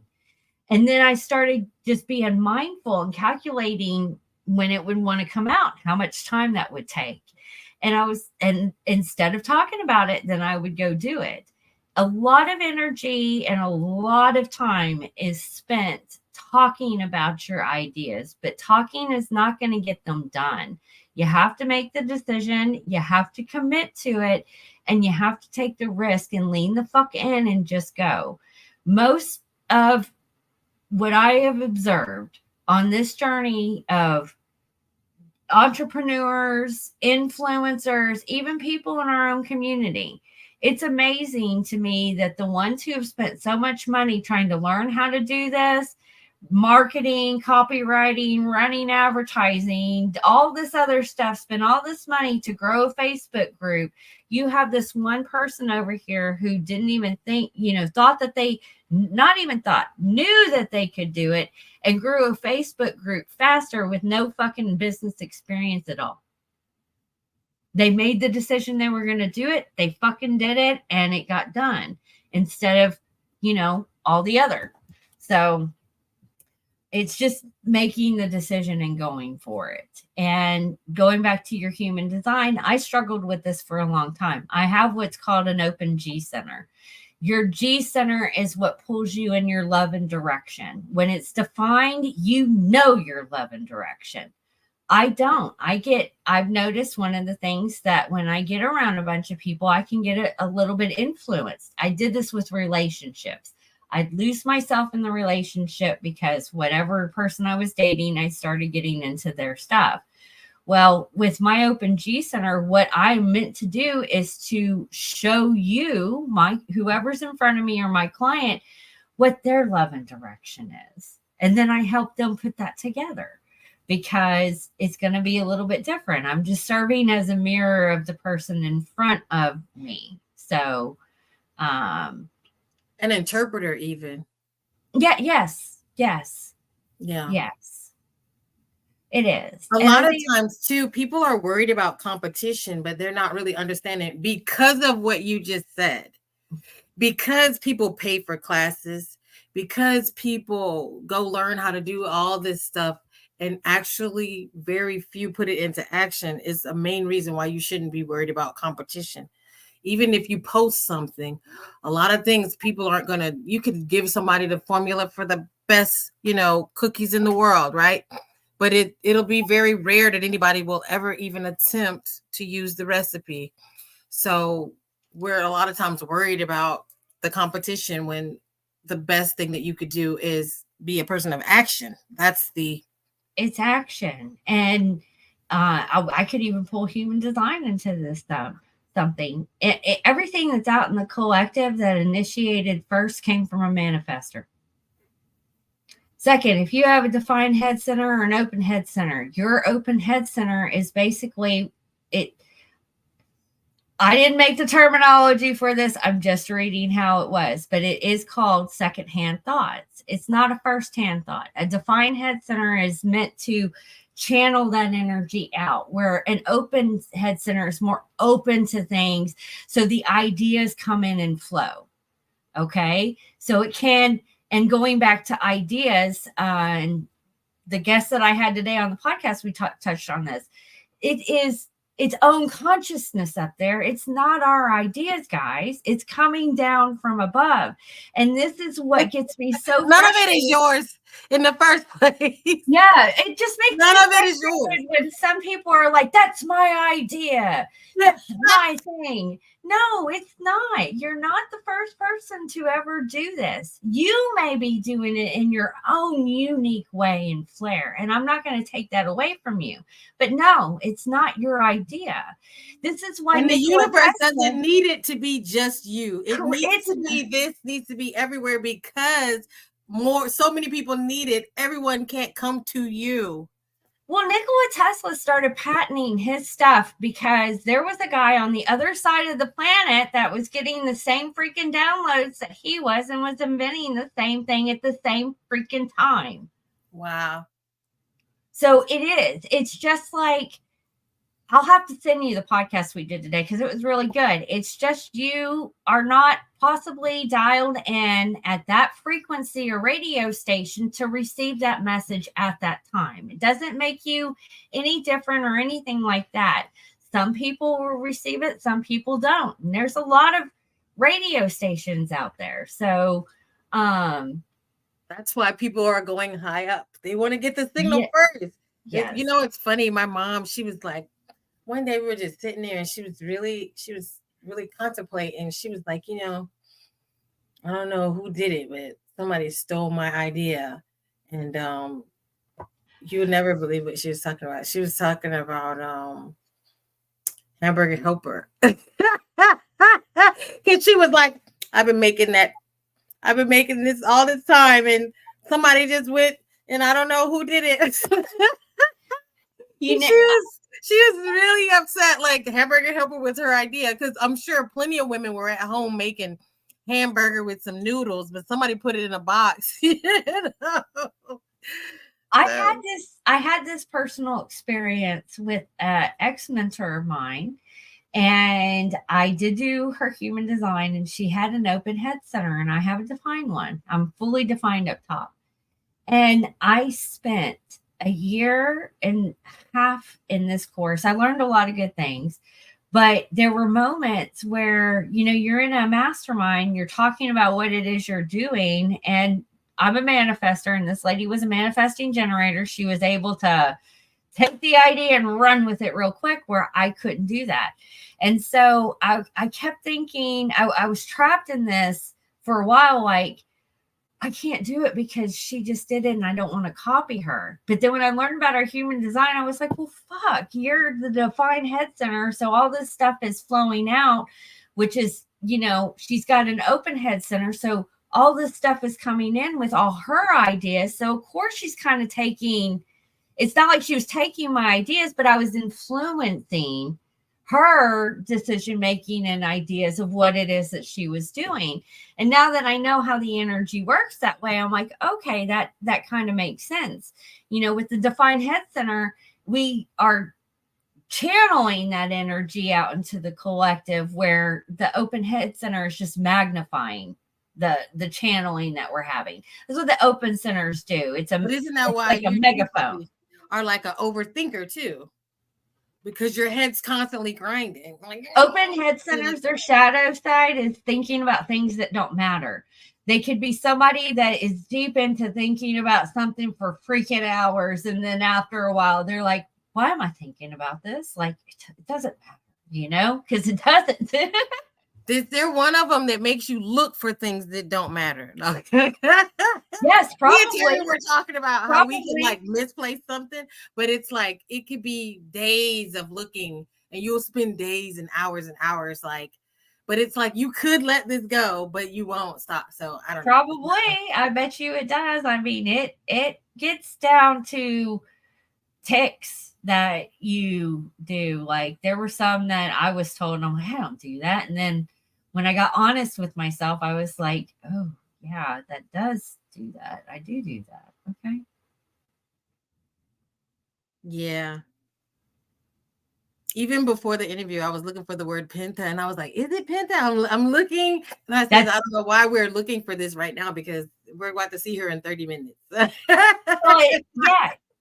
And then I started just being mindful and calculating when it would want to come out, how much time that would take. And instead of talking about it, then I would go do it. A lot of energy and a lot of time is spent talking about your ideas, but talking is not going to get them done. You have to make the decision, you have to commit to it, and you have to take the risk and lean the fuck in and just go. Most of what I have observed on this journey of entrepreneurs, influencers, even people in our own community, it's amazing to me that the ones who have spent so much money trying to learn how to do this, marketing, copywriting, running advertising, all this other stuff, spend all this money to grow a Facebook group. You have this one person over here who didn't even think, thought that they, not even thought, knew that they could do it and grew a Facebook group faster with no fucking business experience at all. They made the decision they were going to do it. They fucking did it and it got done instead of, all the other. So it's just making the decision and going for it. And going back to your human design, I struggled with this for a long time. I have what's called an open G center. Your G center is what pulls you in your love and direction. When it's defined, your love and direction. I don't. I've noticed one of the things that when I get around a bunch of people, I can get a little bit influenced. I did this with relationships. I'd lose myself in the relationship because whatever person I was dating, I started getting into their stuff. Well, with my open G center, what I'm meant to do is to show you, whoever's in front of me or my client, what their love and direction is. And then I help them put that together because it's going to be a little bit different. I'm just serving as a mirror of the person in front of me. So, an interpreter even. Yeah. Yes. Yeah. Yes. It is. A lot of times too, people are worried about competition, but they're not really understanding because of what you just said. Because people pay for classes, because people go learn how to do all this stuff, and actually very few put it into action is a main reason why you shouldn't be worried about competition. Even if you post something, a lot of things people aren't going to, you could give somebody the formula for the best, cookies in the world, right? But it'll be very rare that anybody will ever even attempt to use the recipe. So we're a lot of times worried about the competition when the best thing that you could do is be a person of action. It's action. And I could even pull human design into this stuff. Something. Everything that's out in the collective that initiated first came from a manifester. Second, if you have a defined head center or an open head center, your open head center is basically it. I didn't make the terminology for this. I'm just reading how it was, but it is called secondhand thoughts. It's not a first-hand thought. A defined head center is meant to channel that energy out, where an open head center is more open to things. So the ideas come in and flow. Okay. So it can, and going back to ideas, and the guest that I had today on the podcast, we touched on this. It is its own consciousness up there. It's not our ideas, guys. It's coming down from above. And this is what gets me so none of it is yours in the first place. Yeah, it just makes none of it is yours. When some people are like, that's my idea. That's my thing. No, it's not. You're not the first person to ever do this. You may be doing it in your own unique way and flair. And I'm not going to take that away from you. But no, it's not your idea. This is why the universe doesn't need it to be just you. It needs to be this, needs to be everywhere because so many people need it. Everyone can't come to you. Well, Nikola Tesla started patenting his stuff because there was a guy on the other side of the planet that was getting the same freaking downloads that he was and was inventing the same thing at the same freaking time. Wow. So it is. It's just like, I'll have to send you the podcast we did today because it was really good. It's just you are not possibly dialed in at that frequency or radio station to receive that message at that time. It doesn't make you any different or anything like that. Some people will receive it, some people don't. And there's a lot of radio stations out there. So, that's why people are going high up. They want to get the signal yeah, first. yes. You know, it's funny. My mom, she was like, one day we were just sitting there and she was really contemplating. She was like, you know, I don't know who did it, but somebody stole my idea. And you would never believe what she was talking about. She was talking about hamburger helper. And she was like, I've been making this all this time, and somebody just went, and I don't know who did it. She was really upset. Like, the hamburger helper was her idea, because I'm sure plenty of women were at home making hamburger with some noodles, but somebody put it in a box. You know? I had this personal experience with an ex-mentor of mine, and I did do her human design, and she had an open head center, and I have a defined one. I'm fully defined up top. And I spent a year and a half in this course. I learned a lot of good things, but there were moments where, you know, you're in a mastermind, you're talking about what it is you're doing. And I'm a manifester, and this lady was a manifesting generator. She was able to take the idea and run with it real quick, where I couldn't do that. And so I kept thinking, I was trapped in this for a while, like, I can't do it because she just did it and I don't want to copy her. But then when I learned about our human design, I was like, well, fuck, you're the defined head center. So all this stuff is flowing out, which is, you know, she's got an open head center. So all this stuff is coming in with all her ideas. So of course she's kind of taking, it's not like she was taking my ideas, but I was influencing her decision making and ideas of what it is that she was doing. And now that I know how the energy works that way, I'm like, okay, that kind of makes sense. You know, with the defined head center, we are channeling that energy out into the collective, where the open head center is just magnifying the channeling that we're having. That's what the open centers do. But isn't that why like a megaphone? Are like an overthinker too? Because your head's constantly grinding. Like, open head centers, their shadow side is thinking about things that don't matter. They could be somebody that is deep into thinking about something for freaking hours, and then after a while they're like, why am I thinking about this? Like, it doesn't matter, you know, because it doesn't. Is there one of them that makes you look for things that don't matter? Yes, probably. Me and Terry were talking about how we can like misplace something, but it's like it could be days of looking, and you'll spend days and hours, like, but it's like you could let this go, but you won't stop. So I don't know. Probably. I bet you it does. I mean, it gets down to ticks that you do. Like, there were some that I was told, and I'm like, I don't do that. And then when I got honest with myself, I was like, oh yeah, that does do that. I do that. Okay. Yeah. Even before the interview, I was looking for the word penta, and I was like, is it penta? I'm looking, and I said, I don't know why we're looking for this right now, because we're about to see her in 30 minutes. Well,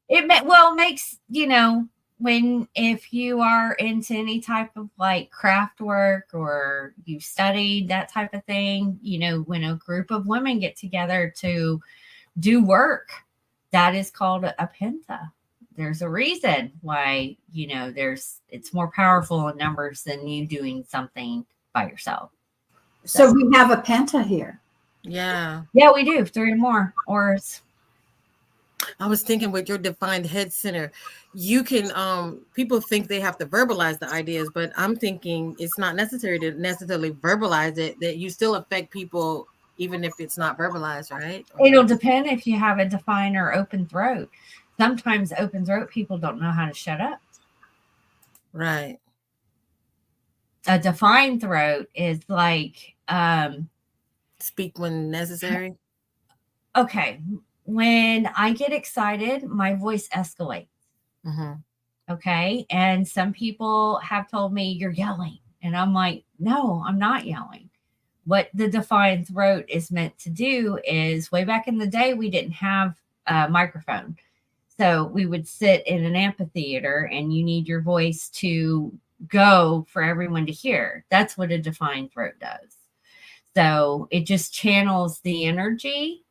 it makes, you know, if you are into any type of like craft work, or you studied that type of thing, you know, when a group of women get together to do work, that is called a penta. There's a reason why, you know, it's more powerful in numbers than you doing something by yourself. So we have a penta here. Yeah. Yeah, we do 3 or more. Or I was thinking, with your defined head center, you can people think they have to verbalize the ideas, but I'm thinking it's not necessary to necessarily verbalize it, that you still affect people even if it's not verbalized, right? It'll depend if you have a defined or open throat. Sometimes open throat people don't know how to shut up. Right. A defined throat is like speak when necessary. Okay. When I get excited, my voice escalates. Mm-hmm. Okay. And some people have told me, you're yelling. And I'm like, no, I'm not yelling. What the defined throat is meant to do is, way back in the day, we didn't have a microphone. So we would sit in an amphitheater, and you need your voice to go for everyone to hear. That's what a defined throat does. So it just channels the energy,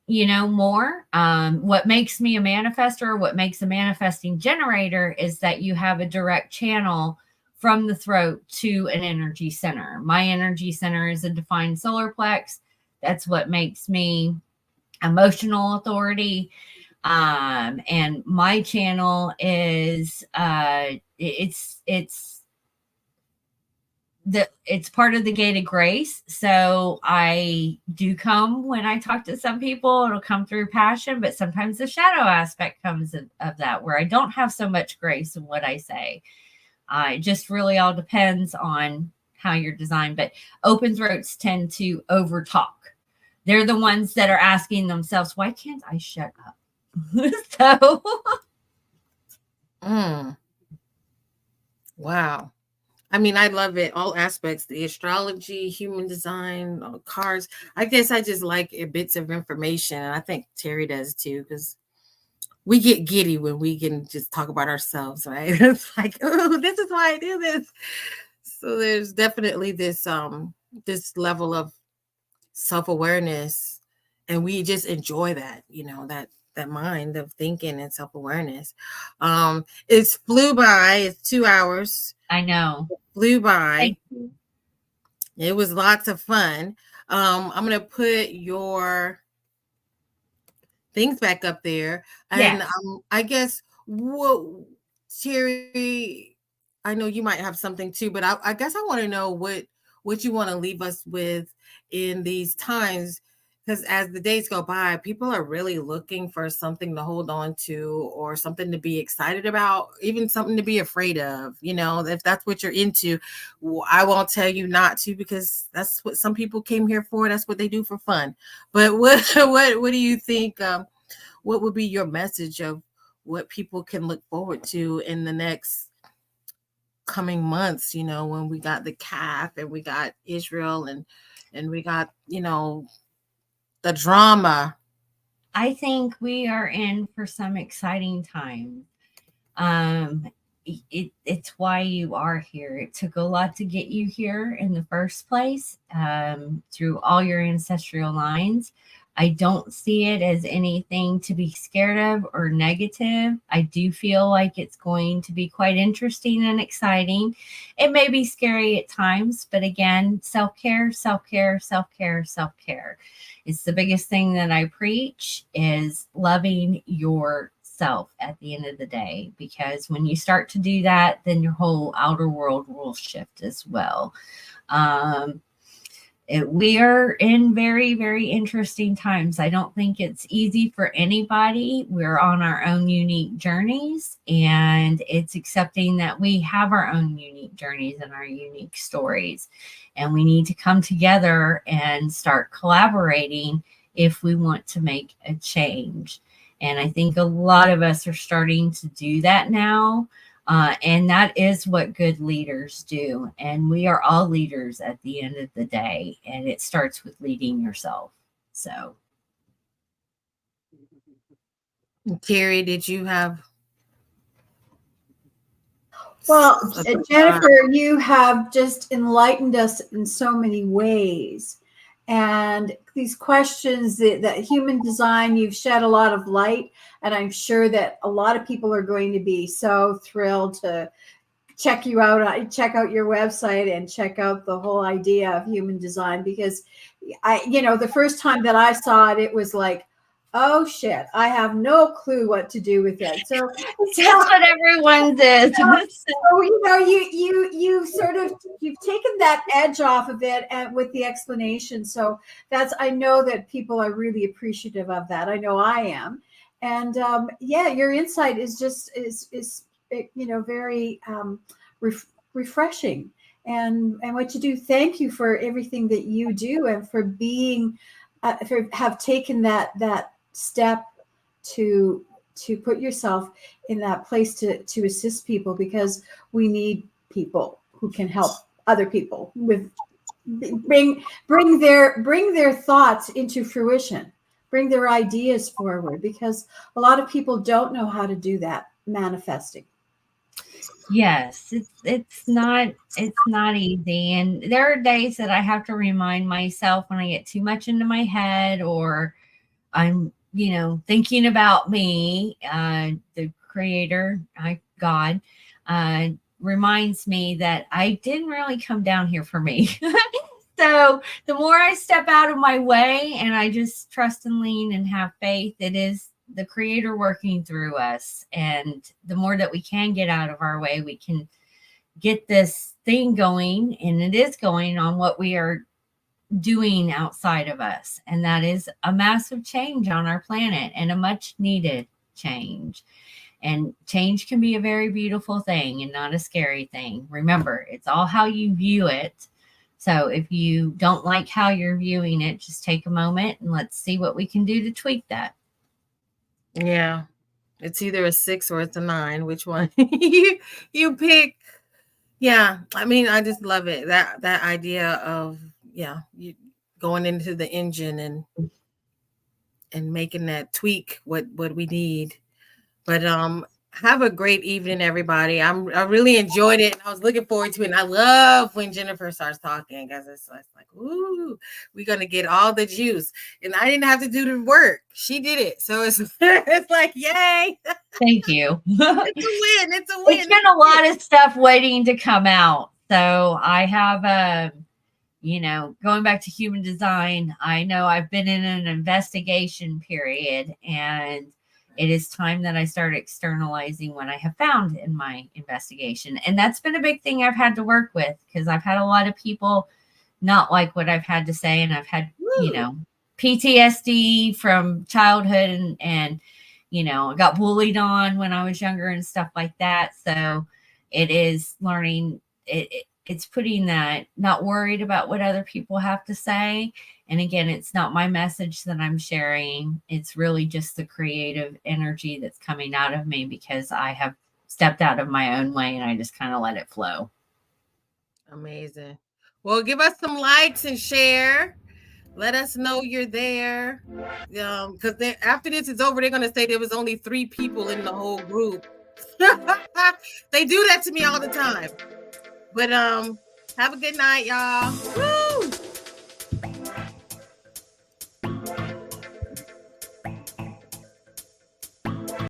more. What makes me a manifestor, what makes a manifesting generator is that you have a direct channel from the throat to an energy center. My energy center is a defined solar plex. That's what makes me emotional authority. And my channel is it's part of the gated grace. So I do come when I talk to some people, it'll come through passion, but sometimes the shadow aspect comes of that, where I don't have so much grace in what I say. It just really all depends on how you're designed. But open throats tend to over talk. They're the ones that are asking themselves, why can't I shut up? So Wow. I mean, I love it. All aspects, the astrology, human design, cards. I guess I just like bits of information. And I think Terry does too, because we get giddy when we can just talk about ourselves, right? It's like, oh, this is why I do this. So there's definitely this this level of self-awareness, and we just enjoy that, that mind of thinking and self-awareness. It's flew by. It's 2 hours. I know. Flew by. It was lots of fun. I'm gonna put your things back up there, and I guess Terry, I know you might have something too, but I guess I want to know what you want to leave us with in these times, because as the days go by, people are really looking for something to hold on to, or something to be excited about, even something to be afraid of. If that's what you're into, I won't tell you not to, because that's what some people came here for. That's what they do for fun. But what do you think? What would be your message of what people can look forward to in the next coming months? When we got the calf, and we got Israel, and we got the drama. I think we are in for some exciting times. It's why you are here. It took a lot to get you here in the first place, through all your ancestral lines. I don't see it as anything to be scared of or negative. I do feel like it's going to be quite interesting and exciting. It may be scary at times, but again, self-care, self-care, self-care, self-care. It's the biggest thing that I preach, is loving yourself at the end of the day, because when you start to do that, then your whole outer world will shift as well. We are in very, very interesting times. I don't think it's easy for anybody. We're on our own unique journeys, and it's accepting that we have our own unique journeys and our unique stories. And we need to come together and start collaborating if we want to make a change. And I think a lot of us are starting to do that now. And that is what good leaders do. And we are all leaders at the end of the day. And it starts with leading yourself. So, Terry, did you have? Well, Jennifer, you have just enlightened us in so many ways. And these questions, that human design, you've shed a lot of light. And I'm sure that a lot of people are going to be so thrilled to check you out, check out your website, and check out the whole idea of human design. Because the first time that I saw it, it was like, oh shit, I have no clue what to do with it. So that's what everyone did. So you've taken that edge off of it, and with the explanation. So I know that people are really appreciative of that. I know I am. And your insight is just very refreshing. And what you do. Thank you for everything that you do, and for being have taken that step to put yourself in that place to assist people, because we need people who can help other people with bring their thoughts into fruition, bring their ideas forward, because a lot of people don't know how to do that manifesting. Yes, it's not easy, and there are days that I have to remind myself when I get too much into my head, or I'm, thinking about me, the creator, God, uh, reminds me that I didn't really come down here for me. So the more I step out of my way and I just trust and lean and have faith, it is the creator working through us. And the more that we can get out of our way, we can get this thing going, and it is going on what we are doing outside of us. And that is a massive change on our planet, and a much needed change. And change can be a very beautiful thing and not a scary thing. Remember, it's all how you view it. So if you don't like how you're viewing it, just take a moment and let's see what we can do to tweak that. Yeah. It's either a 6 or it's a 9. Which one you pick? Yeah. I mean, I just love it. That idea of, you going into the engine and making that tweak what we need. But have a great evening, everybody. I really enjoyed it, and I was looking forward to it. And I love when Jennifer starts talking, because it's like, ooh, we're gonna get all the juice. And I didn't have to do the work; she did it. So it's it's like, yay! Thank you. It's a win. It's a win. It's been a lot of stuff waiting to come out. So I have going back to human design, I know I've been in an investigation period, and it is time that I start externalizing what I have found in my investigation. And that's been a big thing I've had to work with, because I've had a lot of people not like what I've had to say. And I've had, PTSD from childhood, and I got bullied on when I was younger and stuff like that. So it is learning it's putting that, not worried about what other people have to say. And again, it's not my message that I'm sharing. It's really just the creative energy that's coming out of me, because I have stepped out of my own way and I just kind of let it flow. Amazing. Well, give us some likes and share. Let us know you're there. Because after this is over, they're going to say there was only 3 people in the whole group. They do that to me all the time. But have a good night, y'all. Woo!